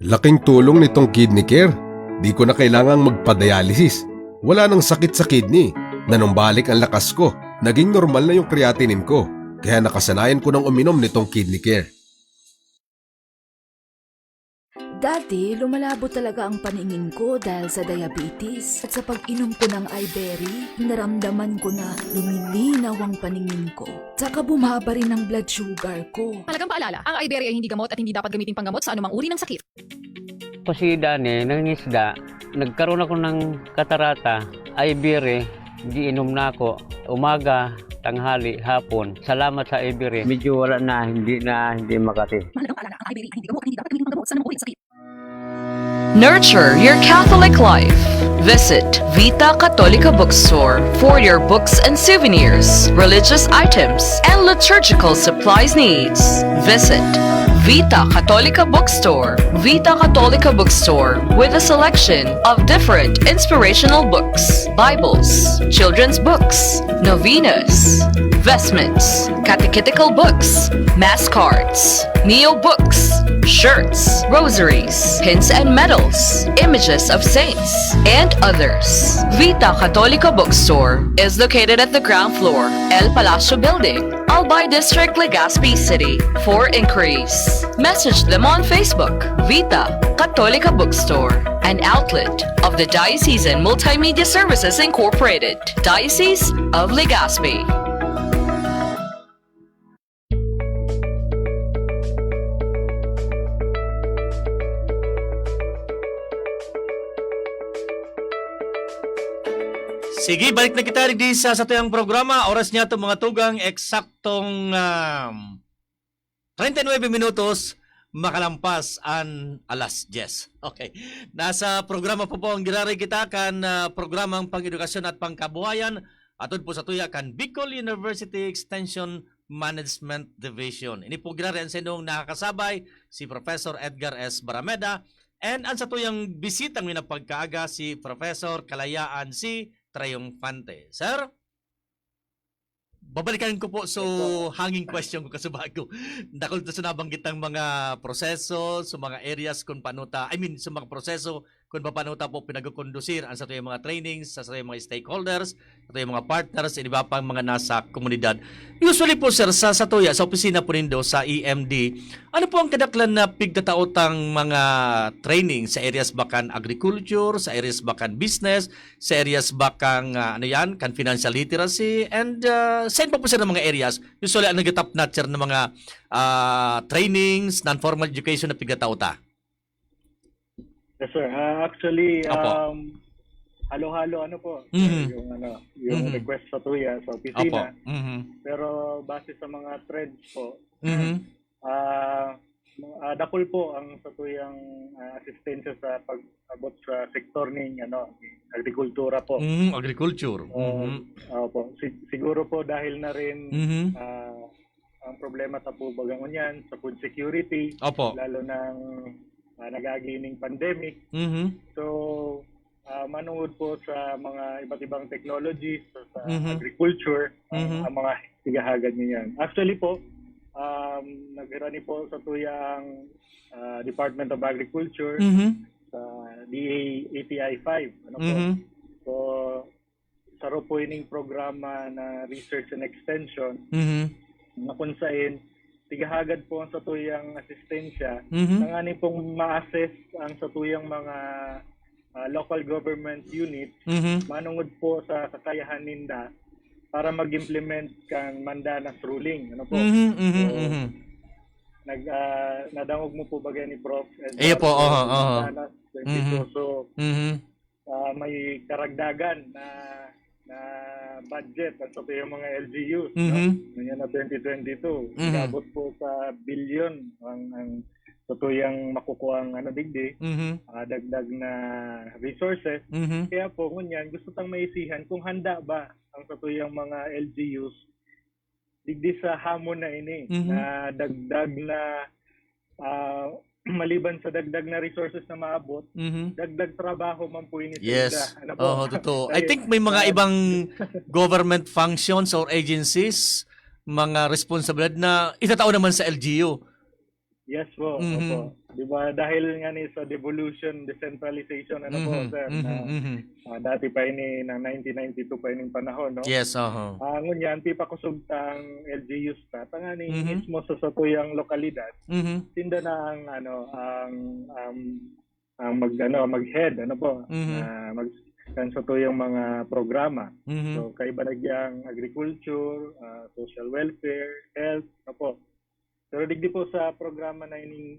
S10: Laking tulong nitong kidney care. Di ko na kailangang magpa-dialysis. Wala nang sakit sa kidney. Nanumbalik ang lakas ko. Naging normal na yung creatinine ko. Kaya nakasanayan ko ng uminom nitong kidney care.
S11: Dati, lumalabo talaga ang paningin ko dahil sa diabetes. At sa pag-inom ko ng iBerry, naramdaman ko na lumilinaw ang paningin ko. Tsaka bumaba rin ang blood sugar ko.
S12: Malagang paalala, ang iBerry ay hindi gamot at hindi dapat gamitin panggamot sa anumang uri ng sakit.
S9: Kasi Dani, nangingisda, nagkaroon ako ng katarata, Iberia, giinom na ako, umaga, tanghali, hapon. Salamat sa Iberia. Medyo wala na, hindi makati.
S12: Malagang paalala, ang iBerry ay hindi gamot at hindi dapat gamitin panggamot sa anumang uri ng sakit.
S13: Nurture your Catholic life. Visit Vita Católica Bookstore for your books and souvenirs, religious items, and liturgical supplies needs. Visit Vita Católica Bookstore. Vita Católica Bookstore with a selection of different inspirational books, Bibles, children's books, novenas, vestments, catechetical books, mass cards, neo books, shirts, rosaries, pins and medals, images of saints, and others. Vita Católica Bookstore is located at the ground floor, El Palacio Building, Albay District, Legazpi City. For inquiries, message them on Facebook. Vita Católica Bookstore, an outlet of the Diocesan Multimedia Services Incorporated, Diocese of Legazpi.
S2: Sige, balik na kita di sa tuyang programa. Oras niya to mga tugang eksaktong 39 minutos makalampas an alas 10. Okay. Nasa programa po ang giraray kita kan programang Pangedukasyon at Pangkabuhayan atod po sa tuya kan Bicol University Extension Management Division. Ini po giraray ang sinong nakakasabay si Professor Edgar S. Barameda and ang sa tuyang bisitang minapagkaaga si Professor Kalayaan C. Triumphante. Sir, babalikan ko po so hanging question ko kasubago. Dakol to sa nabanggit ng mga proseso, sa mga areas kung paano ta, sa mga proseso kung paano ta po pinagkukondusir ang sa tuyong mga trainings, sa tuyong mga stakeholders, sa tuyong mga partners, iba pang mga nasa komunidad. Usually po sir, sa tuya, sa opisina po nindo, sa EMD, ano po ang kadaklan na pigdataotang mga training sa areas bakan agriculture, sa areas bakan business, sa areas bakan kan financial literacy, and saan pa po sir ng mga areas? Usually ang nag-top notcher ng mga trainings, non-formal education na pigdataota?
S6: Yes, sir. Actually,
S2: Opo.
S6: halo-halo po,
S2: Mhm.
S6: yung
S2: Mhm.
S6: request sa tuya sa
S2: Opo.
S6: opisina.
S2: Mhm.
S6: Pero base sa mga trends po,
S2: Mhm.
S6: dakol po ang sa tuyang asistensya sa pag-abot sa sektor ng agrikultura po.
S2: Mhm. Agriculture. Mhm.
S6: Opo. Siguro po dahil na rin
S2: Mhm.
S6: ang problema sa po bagang yan sa food security,
S2: Opo.
S6: lalo ng nagagining pandemic.
S2: Mhm.
S6: So, manood po sa mga iba't ibang technologies sa
S2: Mhm.
S6: agriculture,
S2: Mhm.
S6: ang mga tigahagan niyo yan. Actually po, nagrani po sa tuyang Department of Agriculture
S2: Mhm.
S6: sa DA ATI 5. Ano po?
S2: Mhm.
S6: So, saro po ining programa na research and extension
S2: Mhm.
S6: na kung saan tigahagad po ang satuyang asistensya
S2: Mhm.
S6: na nga ni pong ma-assess ang satuyang mga local government units
S2: Mhm.
S6: manungod po sa kakayahan ninda para mag-implement kang Mandanas ruling. Ano po?
S2: Mhm. Mhm.
S6: So,
S2: Mhm.
S6: nadangog mo po ba ni Prof?
S2: Iyo po, oho, oho.
S6: Mandanas 22.
S2: Mhm.
S6: So,
S2: Mhm.
S6: may karagdagan na budget at sa yung mga LGUs,
S2: Mhm.
S6: no? Ngayon na 2022,
S2: Mhm.
S6: inabot po sa bilyon ang tutuyang makukuha ang digdi,
S2: Mhm.
S6: dagdag na resources.
S2: Mhm.
S6: Kaya po, ngunyan, gusto tang maisihan kung handa ba ang tutuyang mga LGUs digdi sa hamon na ini,
S2: Mhm.
S6: na dagdag na maliban sa dagdag na resources na maabot,
S2: Mhm.
S6: dagdag trabaho man po ini sa
S2: Yes.
S6: ila. Ano po?
S2: Oo, totoo. I
S6: Dahil,
S2: think may mga ibang government functions or agencies, mga responsibilidad na itatao naman sa LGU.
S6: yes po,
S2: Mhm.
S6: opo. Di ba dahil nga ni sa devolution, decentralization,
S2: Mhm.
S6: sir,
S2: Mhm.
S6: na
S2: Mhm.
S6: dati pa ini ng 1992 pa ining panahon, no?
S2: Yes, oho.
S6: Ngunyan, pipa kusugtang LGUs ta, tangani
S2: Mhm.
S6: mismo sa satuyang lokalidad,
S2: Mhm.
S6: tinda na ang mag-head,
S2: Mhm.
S6: kan sa tuyang mga programa.
S2: Mhm.
S6: So, kay banagyang agriculture, social welfare, health, Pero digdi po sa programa na ining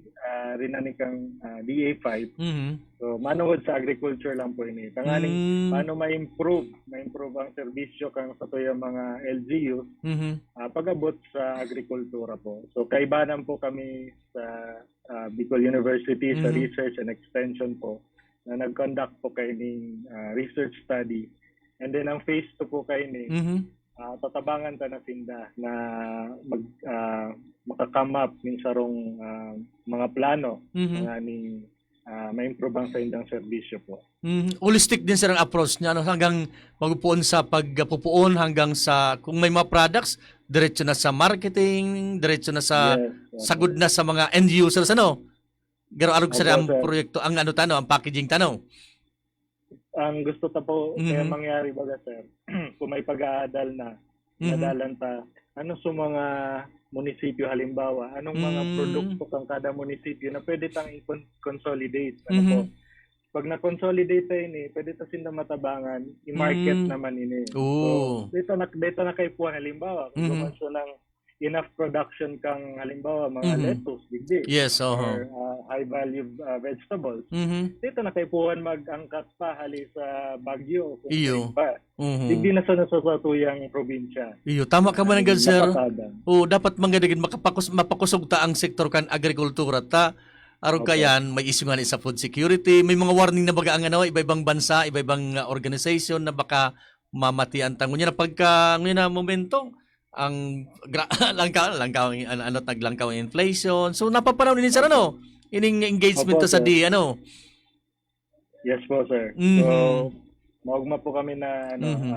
S6: rinanikang DA5,
S2: Mhm.
S6: so manungod sa agriculture lang po ini. Tanganing
S2: Mm.
S6: paano ma-improve ang serbisyo kang sa tuyang mga LGUs
S2: Mhm.
S6: pag-abot sa agrikultura po. So kaibanan po kami sa Bicol University sa
S2: Mhm.
S6: research and extension po na nag-conduct po kay ning research study. And then ang phase 2 po kay ni
S2: Mhm.
S6: tatabangan ta na tinda na makakame up min sarong mga plano
S2: Mhm.
S6: nga ni ma-improve ang sa indang serbisyo po.
S2: Mhm. Holistic din sir ang approach niya, hanggang magpuon sa pagpupuon, hanggang sa kung may mga products, diretso na sa marketing, diretso na sa
S6: Yes,
S2: sagud na sa mga end users, Garo arog sa
S6: Opo,
S2: ang
S6: sir.
S2: proyekto, ang ang packaging
S6: Ang gusto ta po kaya
S2: Mhm.
S6: mangyari baga sir, kung may pag-aadal na
S2: Mhm.
S6: nadalan ta, ano sa mga munisipyo halimbawa, anong mga
S2: Mm.
S6: produkto kang kada munisipyo na pwede tang i-consolidate.
S2: Mhm.
S6: Pag na-consolidate ini, pwede ta sinda matabangan, i-market
S2: Mm.
S6: naman ini.
S2: Oo.
S6: So, dito na kay puan halimbawa, kung
S2: Mhm.
S6: gumanso ng enough production kang halimbawa mga
S2: Mhm.
S6: lettuce, digdi.
S2: Yes,
S6: Or
S2: oho.
S6: high value vegetables.
S2: Mhm.
S6: Dito na kay puan mag-angkat pa hali sa Baguio kung
S2: Iyo.
S6: pa.
S2: Mhm.
S6: Digdi na sa nasasatuyang probinsya.
S2: Iyo, tama ka man agad, sir.
S6: Napatada.
S2: O dapat mangadagin mapakusog ta ang sektor kan agrikultura ta. Aron
S6: Okay.
S2: kayan may issue nga ni sa food security, may mga warning na baga ang iba-ibang bansa, iba-ibang organization na baka mamatian tango niya na pagka ngayon na momento ang langkaw naglangkaw ang inflation. So napapanaw ni sir ining engagement
S6: Opo,
S2: ta sa
S6: sir.
S2: di
S6: Yes po, sir.
S2: Mhm.
S6: So, maugma po kami na
S2: Mhm.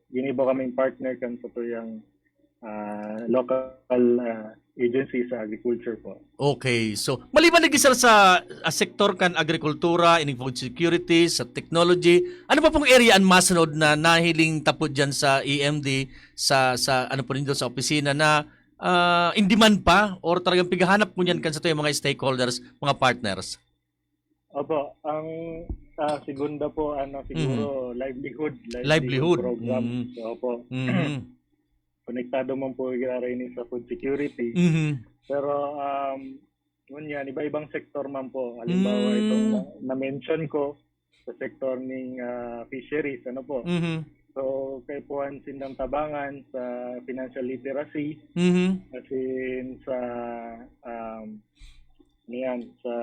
S6: ginibo kaming partner kan sa tuyang local agency sa agriculture po.
S2: Okay. So, maliban lagi sir sa sektor kan agrikultura, ining food security, sa technology, ano pa pong area ang masunod na nahiling tapod dyan sa EMD, sa ano po nito sa opisina na in demand pa or talagang pighahanap mo yan kan sa to yung mga stakeholders, mga partners?
S6: Opo, ang segunda po, siguro
S2: Livelihood.
S6: program.
S2: Mhm.
S6: So, opo, konektado man po rin sa food security.
S2: Mhm.
S6: Pero, yun yan, iba-ibang sektor man po. Halimbawa, itong na-mention ko sa sektor ng fisheries, ano po.
S2: Mhm.
S6: So, kay Puan Sindang Tabangan sa financial literacy,
S2: Mhm.
S6: as in sa sa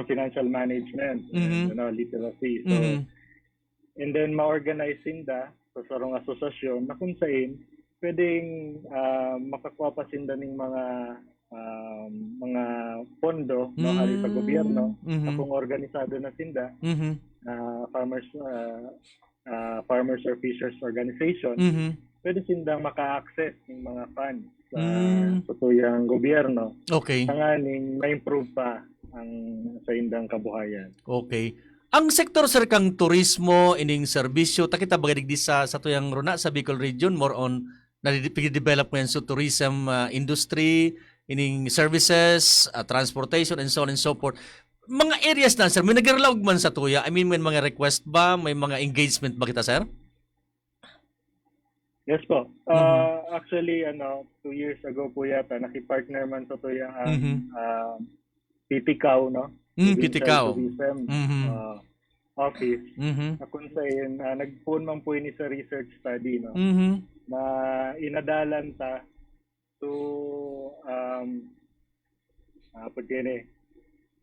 S6: financial management, literacy. So, and then ma-organize sinda sa sarong asosasyon na kung saan pwedeng makakuha pa sinda ng mga pondo no hari sa gobyerno kung organisado na sinda farmers or fishers organization pwede sindang maka-access ng mga funds sa tuyang gobyerno.
S2: Okay.
S6: Tanganing ma-improve pa ang sa indang kabuhayan.
S2: Okay. Ang sektor sir kang turismo, ining serbisyo, takita bagay digdi sa tuyang runa sa Bicol region, more on na-develop mo yan sa tourism industry, ining services, transportation, and so on and so forth. Mga areas na sir, may naglalawag man sa tuya? I mean, may mga request ba? May mga engagement ba kita sir?
S6: Yes po. Actually, 2 years ago po yata, nakipartner man sa tuya ang PTCAO, no?
S2: PTCAO.
S6: Tourism Office. Na kung saan, nagpuan man po ini sa research study, no? Na inadalan ta to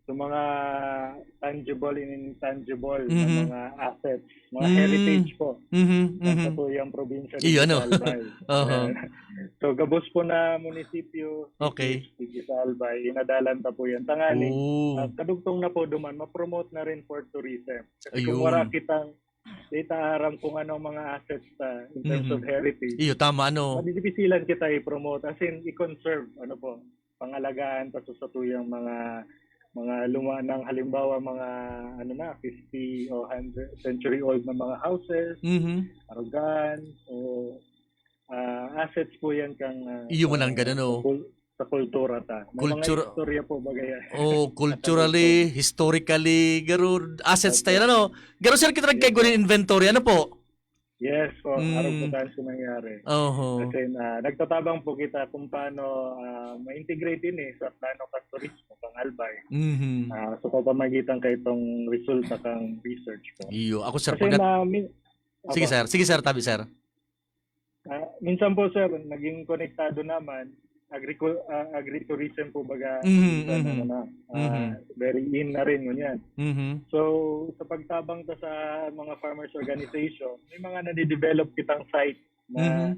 S6: so mga tangible and intangible na mga assets, mga heritage po sa tuyang probinsya ng Albay. So gabos po na munisipyo sa Albay, inadalan ta po yan. Tangali, kadugtong na po duman, ma-promote na rin for tourism. Kasi kung wala kitang data aram kung anong mga assets in terms of heritage.
S2: Tama,
S6: Madidipisilan kita i-promote, as in i-conserve, pangalagaan pa sa tuyang mga luma ng halimbawa mga 50 o 100 century old na mga houses, arugan, o assets po yan kang
S2: iyo man ang ganun
S6: sa kultura ta. May mga istorya po bagay.
S2: Culturally, historically, garo assets tayo Garo sir kita kay gunin inventory po?
S6: Yes po, araw po tayo sa nangyari. Kasi nagtatabang po kita kung paano ma-integrate din sa plano ka turismo pang Albay. So pamagitan kay itong resulta kang research po.
S2: Iyo, ako sir.
S6: Kasi
S2: Sige sir, tabi sir.
S6: Minsan po sir, naging konektado naman, agritourism po baga, very in na rin ngunyan. So, sa pagtabang ta sa mga farmers organization, may mga nade-develop kitang site na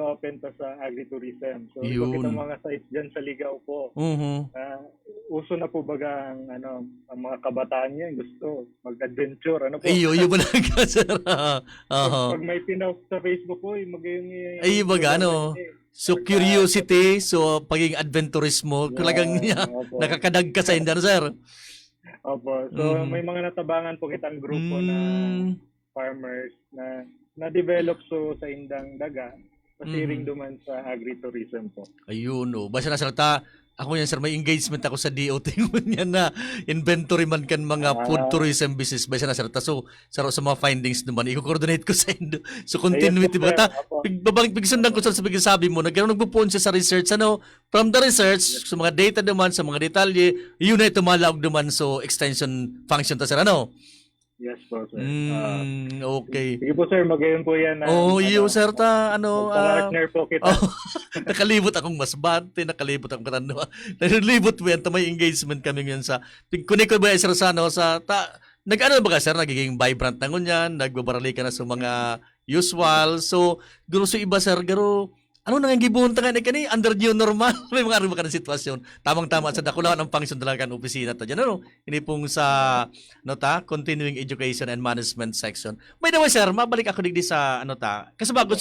S6: open ta sa agritourism. So, iba kitang mga sites dyan sa Ligao po. Uso na po baga ang mga kabataan niya gusto mag-adventure.
S2: Iyo ba na sir?
S6: Pag may pinost sa Facebook po,
S2: ay baga So curiosity, so pagiging adventurous mo, talagang nakakadag ka sa indan, sir.
S6: Opo. So may mga natabangan po kitang grupo na farmers na na-develop sa indang daga, pasiring duman sa agritourism po.
S2: Ayun, basta nasalta, ako yan sir, may engagement ako sa DOT yan na inventory man kan mga food tourism business basta nasalta. So, sa mga findings naman, i-coordinate ko sa indo. So, continuity ba? Pagsundan ko sa sabi mo, nagpupuon siya sa research, from the research, sa mga data naman, sa mga detalye, yun na tumalaog naman so extension function ta sir,
S6: Yes po, sir.
S2: Okay.
S6: Sige po, sir. Magayon po yan.
S2: iyo, sir,
S6: partner po kita.
S2: Nakalibot akong masbante, nakalibot akong katanda. Nakalibot po yan, may engagement kami ngayon sa, kunin ko ba, sir, sa nag-ano ba ka, sir, nagiging vibrant na ngunyan, nagbabarali ka na sa mga usual. So, garo sa iba, sir, garo, ano nang gibunta nga ni kani under new normal may mga ano ka na sitwasyon. Tamang-tama sa dakulawan ang function talaga ng opisina ta diyan ano. Ini pong sa continuing education and management section. By the way sir, mabalik ako digdi sa kasi bago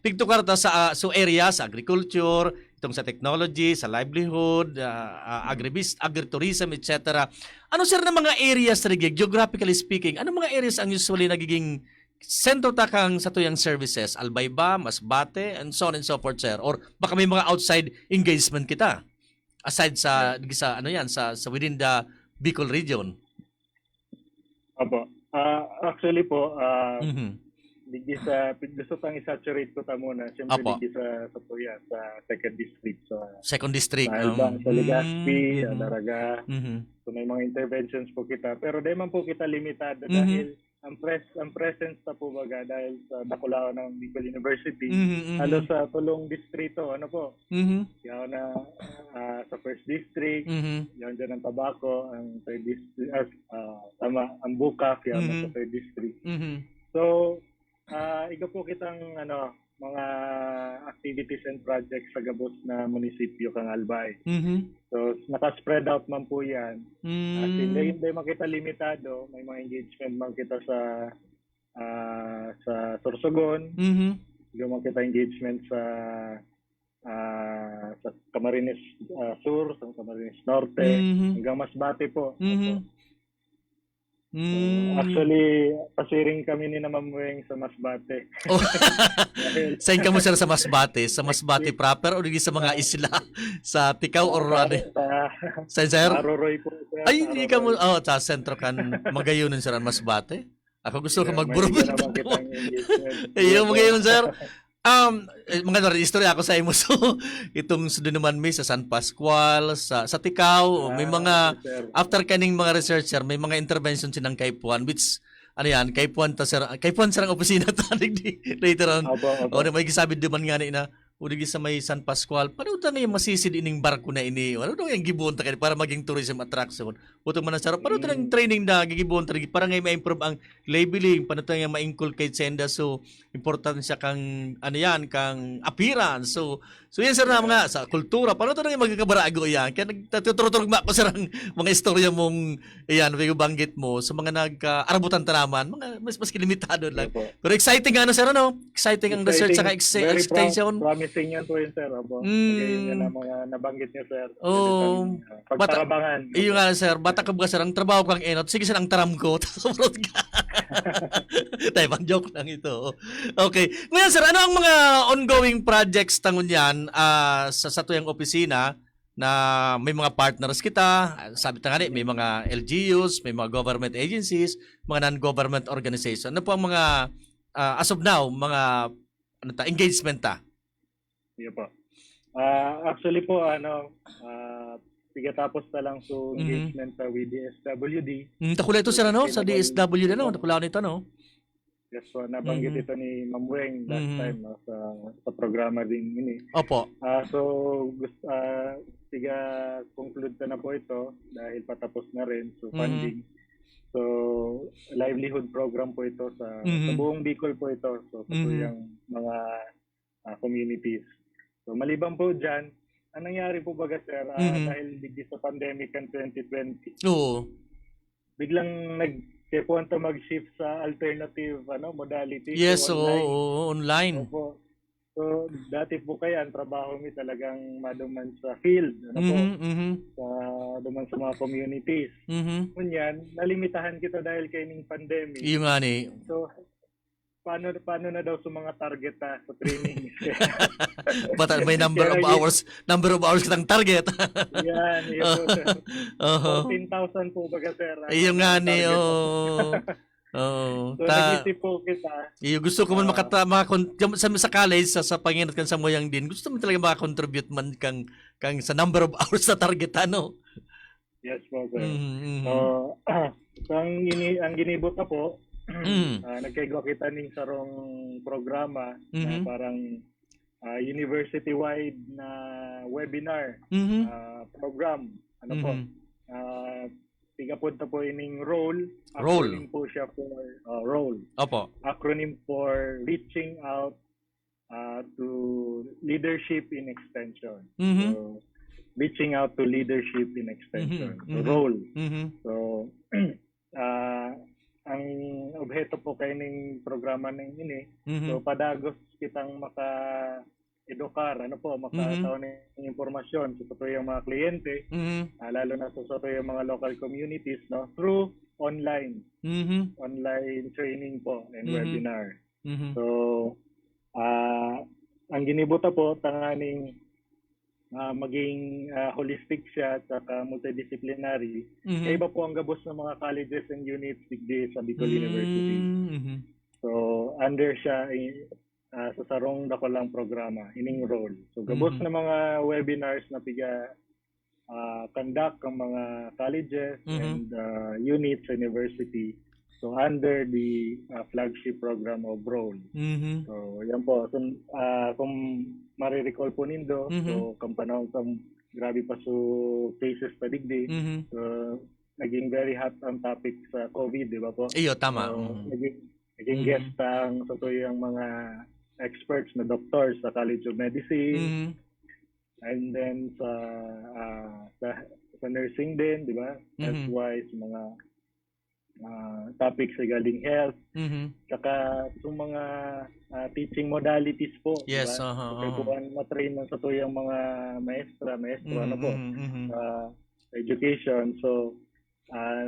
S2: pigtukar ta sa so area sa agriculture, itong sa technology, sa livelihood, agritourism, etc. Ano sir na mga areas rigig geographically speaking? Ano mga areas ang usually nagiging sentro takang sa tuyang services, Albayba, Masbate, and so on and so forth, sir? Or baka may mga outside engagement kita? Aside sa sa within the Bicol region.
S6: Opo. Actually po,
S2: Mhm.
S6: digdi sa gusto tang i-saturate ko ta muna. Siyempre
S2: Opo.
S6: digdi sa tuya, sa second district.
S2: Second district.
S6: Sa Albang, sa Legazpi, sa Daraga.
S2: Mhm.
S6: So may mga interventions po kita. Pero di man po kita limitado
S2: Mhm.
S6: dahil ang presence na po baga dahil sa Bacolao ng Bicol University,
S2: Mhm, mhm.
S6: halos sa tulong distrito,
S2: Mhm.
S6: yan na sa first district,
S2: Mhm.
S6: yan dyan ang Tabaco, ang third district, ang Bucaf, yan sa third district.
S2: Mhm.
S6: So, iga po kitang mga activities and projects sa gabos na munisipyo kang Albay.
S2: Mhm.
S6: So, naka-spread out man po yan. At
S2: Mm.
S6: hindi man kita limitado, may mga engagement man kita sa Sorsogon,
S2: Mhm.
S6: hindi man kita engagement sa Camarines Sur, sa Camarines Norte,
S2: Mhm.
S6: hanggang Masbate po.
S2: Mhm.
S6: Actually, pasiring kami ni Ma'am sa Masbate.
S2: Oh. Saan ka mo sir sa Masbate? Sa Masbate proper o sa mga isla? Sa Tikaw or ano? Sa sir?
S6: Aroroy po. Sir.
S2: Ay, hindi ka mo, sa sentro kan magayunan sir ang Masbate? Ako gusto ko
S6: May
S2: magburubot.
S6: hindi naman kitang engagement.
S2: Ayun, magayon sir. Mga istorya ako sa imo so itong sudo naman may sa San Pascual, sa Tikaw, may mga after kaning mga researcher, may mga intervention sinang Kaipuan which Kaipuan sir ang opisina tanig later on. O may gisabi duman nga na udigi sa may San Pascual, paano ta ngayon masisid ining barko na ini? Ano daw yung gibuon ta para maging tourism attraction? Putong man sir, paano ta ng training na gigibuon ta para ngayon ma-improve ang labeling, paano ta nga ma-inculcate senda so important siya kang kang appearance. So yan sir na mga sa kultura, paano ta nga magkakabarago yan? Kaya nagtuturog ma ko sir ang mga istorya mong may banggit mo sa mga nag-arabutan ta naman, mga mas limitado lang. Pero exciting sir Exciting ang research saka extension.
S6: Promising yan po yun, sir. Yun ang mga nabanggit niyo, sir. Pagtarabangan.
S2: Iyo nga, sir. Bata ka ba, sir? Ang trabaho kang enot. Sige, sir, ang taram ko. Tapos ka. Tayo, pang joke lang ito. Okay. Ngayon, sir, ano ang mga ongoing projects tangon yan sa tuyang opisina na may mga partners kita? Sabi ta nga may mga LGUs, may mga government agencies, mga non-government organization. Ano po ang mga, as of now, mga engagement ta?
S6: Iya po. Actually po, tapos na lang so engagement with DSWD.
S2: Takula ito sir, sa DSWD, takula nito,
S6: Yes po, nabanggit ito ni Ma'am Weng last time sa programa din ini.
S2: Opo.
S6: So, conclude na po ito dahil patapos na rin, so funding. So, livelihood program po ito sa buong Bicol po ito. So, yung mga communities. So, maliban po dyan, ang nangyari po baga, sir, dahil digdi sa pandemic ng 2020, biglang nagsipuan to mag-shift sa alternative modality.
S2: Yes,
S6: online.
S2: Online.
S6: Opo. So, dati po kaya ang trabaho mi talagang maduman sa field. Duman sa mga communities. Kunyan, nalimitahan kita dahil kayong pandemic.
S2: Iyo nga ni.
S6: So, paano na daw sa mga target sa training?
S2: May number of hours kitang target.
S6: Yan, yun po. 14,000 po baga, sir.
S2: Iyo nga ni,
S6: So, nag-isip po kita.
S2: Iyo, gusto ko man sa college, sa panginat kan sa moyang din, gusto mo talaga makakontribute man kang sa number of hours sa target,
S6: Yes po, sir. So, ang ginibot na po, nagkaigwa kita ning sarong programa na parang university-wide na webinar program. Tigapunta po ining role. Acronym po siya for role.
S2: Opo.
S6: Acronym for Reaching Out to leadership in extension.
S2: Mhm.
S6: So, reaching out to leadership in extension.
S2: Mhm,
S6: So,
S2: mhm.
S6: role.
S2: Mhm.
S6: So, ang objeto po kay ning programa ning ini, so
S2: Mhm.
S6: padagos kitang edukar, makataon ng impormasyon sa yung mga kliyente,
S2: Mhm.
S6: lalo na sa yung mga local communities, no, through online
S2: Mhm.
S6: training po and
S2: Mhm.
S6: webinar.
S2: Mhm.
S6: So, ang ginibuta po tanganing maging holistic siya at saka multidisciplinary.
S2: Mhm.
S6: Kaya iba po ang gabos ng mga colleges and units digdi sa Bicol University.
S2: Mhm.
S6: So, under siya sa sarong dako lang programa, ining role. So, gabos
S2: Mhm.
S6: na mga webinars na piga conduct ang mga colleges
S2: Mhm.
S6: and units sa university. So, under the flagship program of ROLE.
S2: Mhm.
S6: So, yan po. So, kung marirecall po nindo,
S2: Mhm.
S6: so, kung panahon grabe pa so cases pa digdi,
S2: Mhm.
S6: so, naging very hot ang topic sa COVID, di ba po?
S2: Iyo, tama.
S6: So,
S2: Mhm.
S6: naging
S2: Mhm.
S6: guest ang sa yung mga experts na doctors sa College of Medicine,
S2: Mhm.
S6: and then sa nursing din, di ba?
S2: Mhm.
S6: Health-wise, mga topics regarding health,
S2: Mhm.
S6: saka yung mga teaching modalities po,
S2: Yes,
S6: di ba?
S2: aha,
S6: Kaya po ma-train ng sa tuyang mga maestro, ano po,
S2: Mhm.
S6: education. So,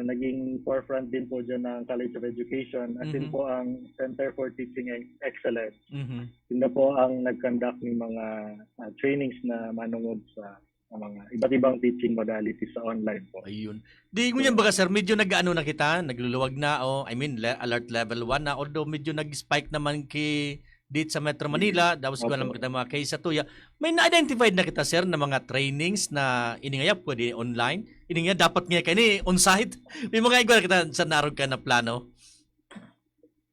S6: naging forefront din po dyan ng College of Education, as in
S2: Mhm.
S6: po ang Center for Teaching Excellence.
S2: Mhm.
S6: Yun na po ang nag-conduct ng mga trainings na manungod sa mga iba't ibang teaching modalities sa online po.
S2: Ayun. Di mo yan baga sir, medyo nag-ano na kita, nagluluwag na alert level 1 na, although medyo nag-spike naman dito sa Metro Manila, tapos ko alam kita mga case sa Tuya. May na-identified na kita sir na mga trainings na iningaya pwede online, iningaya dapat nga kani on-site. May mga igwa kita sa narog ka na plano.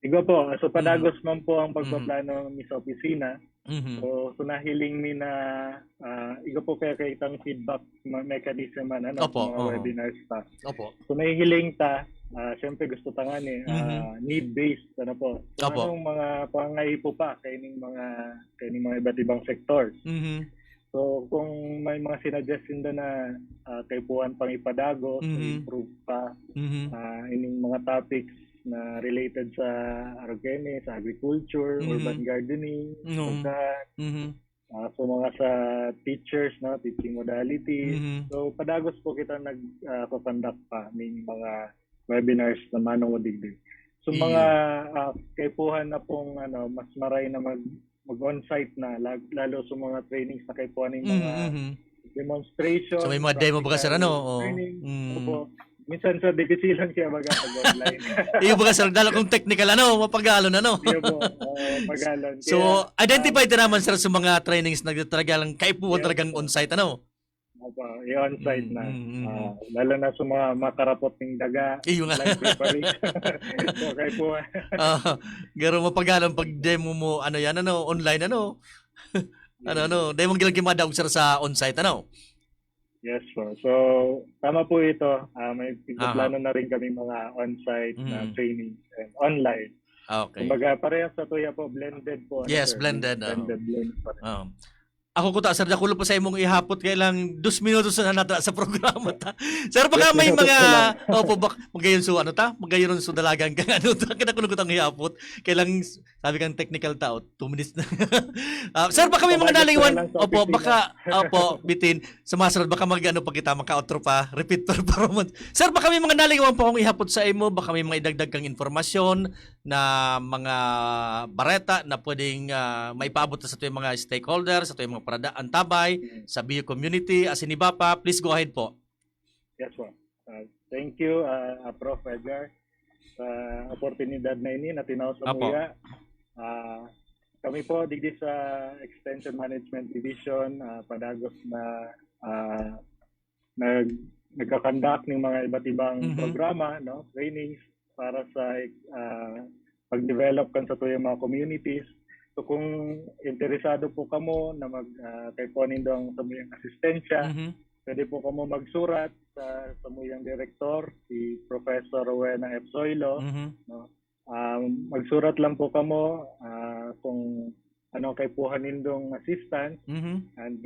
S6: Igo po, so padagos man po ang pagpaplano mi sa opisina.
S2: Mhm.
S6: So nahiling mi na igo po kaya itang feedback mechanism man
S2: Opo,
S6: sa mga
S2: oo.
S6: webinars pa.
S2: Opo.
S6: So nahihiling ta, syempre gusto ta nga ni need-based po. So,
S2: Opo.
S6: anong mga pangaipo pa kayong mga iba't ibang sectors.
S2: Mhm.
S6: So kung may mga sinadjustin doon na kaipuan pang ipadagos, improve pa
S2: Mhm.
S6: ining mga topics na related sa organic, sa agriculture,
S2: Mhm.
S6: urban gardening,
S2: No.
S6: pagkain,
S2: Mhm.
S6: so mga sa teachers, teaching modalities.
S2: Mhm.
S6: So padagos po kita nag-conduct pa ng mga webinars na manong digdig. So mga kaipuhan na pong mas maray na mag-on-site na, lalo sa mga trainings na kaipuhan ng mga
S2: Mhm.
S6: demonstration.
S2: So may mga demo baga sir
S6: practical
S2: ano?
S6: training.
S2: Mm.
S6: Opo. Minsan sa difisilan kaya baga pag-online.
S2: Iyo baga sir, dala kong technical mapagalo na no.
S6: Iyo po, pag-alon.
S2: So, identified na naman sir sa mga trainings na talagang kaipuhan talagang on-site
S6: i-on-site na. Lalo na sa mga makarapot ng daga,
S2: Iyo nga.
S6: live preparation. So, kaipuhan.
S2: Garo mapagalang pag demo mo online demo gilang kimadaog sir sa on-site
S6: Yes po. So, tama po ito. May plano na rin kami mga on-site na training and online.
S2: Okay.
S6: Kumbaga, parehas sa tuya po, blended po.
S2: Yes,
S6: sir?
S2: blended.
S6: Blend pa rin.
S2: Ako ko sir, nakulo po sa imong ihapot kailang 2 minutos na nata sa programa ta. Sir, baka may mga magayon so magayon so dalagang kang kinakulo ko tang ihapot. Kailang sabi kang technical tao, 2 minutes na. Sir, baka may mga naliwan. Bitin. Sumasunod baka pag kita maka-outro pa, repeat performance. Sir, baka may mga naliwan po akong ihapot sa imo, baka may mga idagdag kang informasyon na mga bareta na pwedeng maipaabot sa tuyong mga stakeholders, sa tuyong mga antabay, sa bio community, as in iba pa, please go ahead po.
S6: Yes po. Thank you, Prof. Edgar, sa oportunidad na ini na tinaw sa muya. Kami po, digdi sa Extension Management Division, padagos na nagkakandak ng mga iba't ibang programa, trainings para sa pag-develop kan sa tuyong mga communities. So kung interesado po kamo na kaipuanin daw ang samuyang asistensya, pwede po kamo magsurat sa samuyang direktor, si Professor Rowena F. Zoilo. Magsurat lang po kamo kung kay puhan nindong assistance
S2: Mhm.
S6: and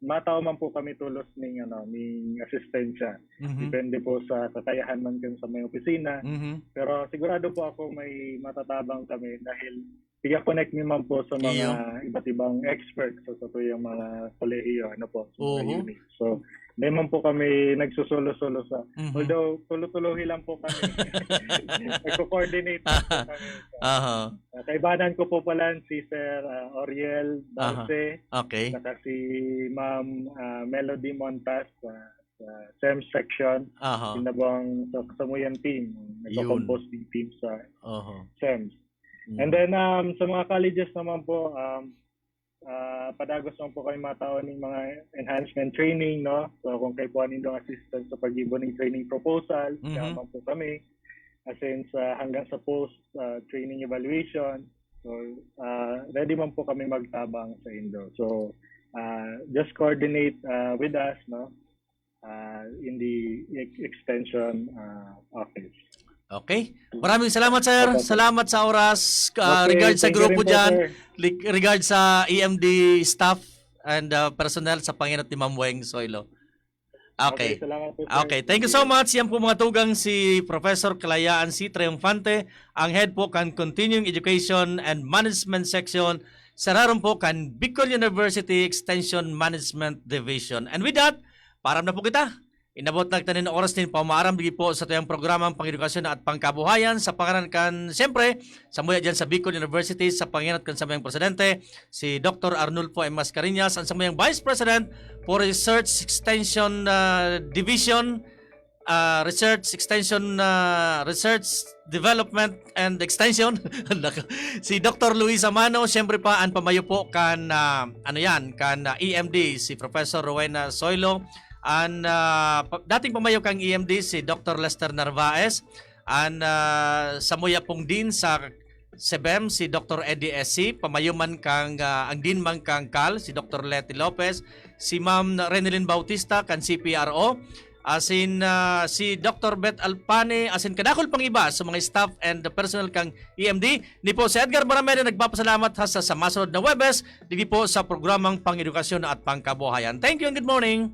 S6: matao man po kami tulos ning ning asistensya.
S2: Mhm.
S6: Depende po sa kakayahan man kami sa may opisina.
S2: Mhm.
S6: Pero sigurado po ako may matatabang kami dahil i-connect niyo man po sa mga iba't ibang experts sa yung mga kolehiyo, sa mga
S2: Oo.
S6: unit. So, hindi man po kami nagsusulo-sulo sa,
S2: Mhm.
S6: although tulo-tulohi lang po kami. Nagko-coordinate lang po kami.
S2: Aha.
S6: Kaibanan ko po pala si Sir Oriel Darce,
S2: Okay.
S6: saka si Ma'am Melody Montas sa SEM section,
S2: Aha.
S6: sinabang sa kasamuyan team, nagko-composting team sa
S2: Aha.
S6: SEM. And then sa mga colleges naman po, padagos naman po kayo matao ng mga enhancement training, no? So kung kayo po anindong assistance sa pag-ibo ng training proposal, kaya naman po kami. As in hanggang sa post training evaluation. So ready man po kami magtabang sa Indo. So just coordinate with us, no? In the extension office.
S2: Okay. Maraming salamat, sir. Salamat sa oras.
S6: Okay,
S2: Regards sa
S6: thank you
S2: grupo
S6: rin po,
S2: dyan.
S6: sir.
S2: Regards sa EMD staff and personnel sa Panginat ni Ma'am Weng Soylo. Okay.
S6: Salamat po, sir.
S2: Okay. Thank you so much. Yan po mga tugang si Professor Kalayaan C. Triunfante, ang head po kan Continuing Education and Management Section sa raron po kan Bicol University Extension Management Division. And with that, param na po kita. Inabot na tanin oras din pamaram bigi po sa tuyang programang pangedukasyon at pangkabuhayan sa pangalan kan siyempre sa muya dyan sa Bicol University sa panginat kan sa mayang presidente si Dr. Arnulfo M. Mascareñas ang sa mayang Vice President for Research Extension Division Research Extension Research Development and Extension si Dr. Luis Amano, siyempre pa ang pamayo po kan EMD si Professor Rowena Soylo. And dating pamayo kang EMD si Dr. Lester Narvaez, and samuya pong din sa SEBEM si Dr. Eddie S.C. pamayo man kang ang din man kang KAL si Dr. Leti Lopez, si Ma'am Renelyn Bautista kan CPRO, asin si Dr. Beth Alpane, asin kadakol pang iba sa mga staff and the personnel kang EMD. Ni po si Edgar Barameda nagpapasalamat sa masunod na Webes digi po sa programang Pangedukasyon at Pangkabuhayan. Thank you and good morning.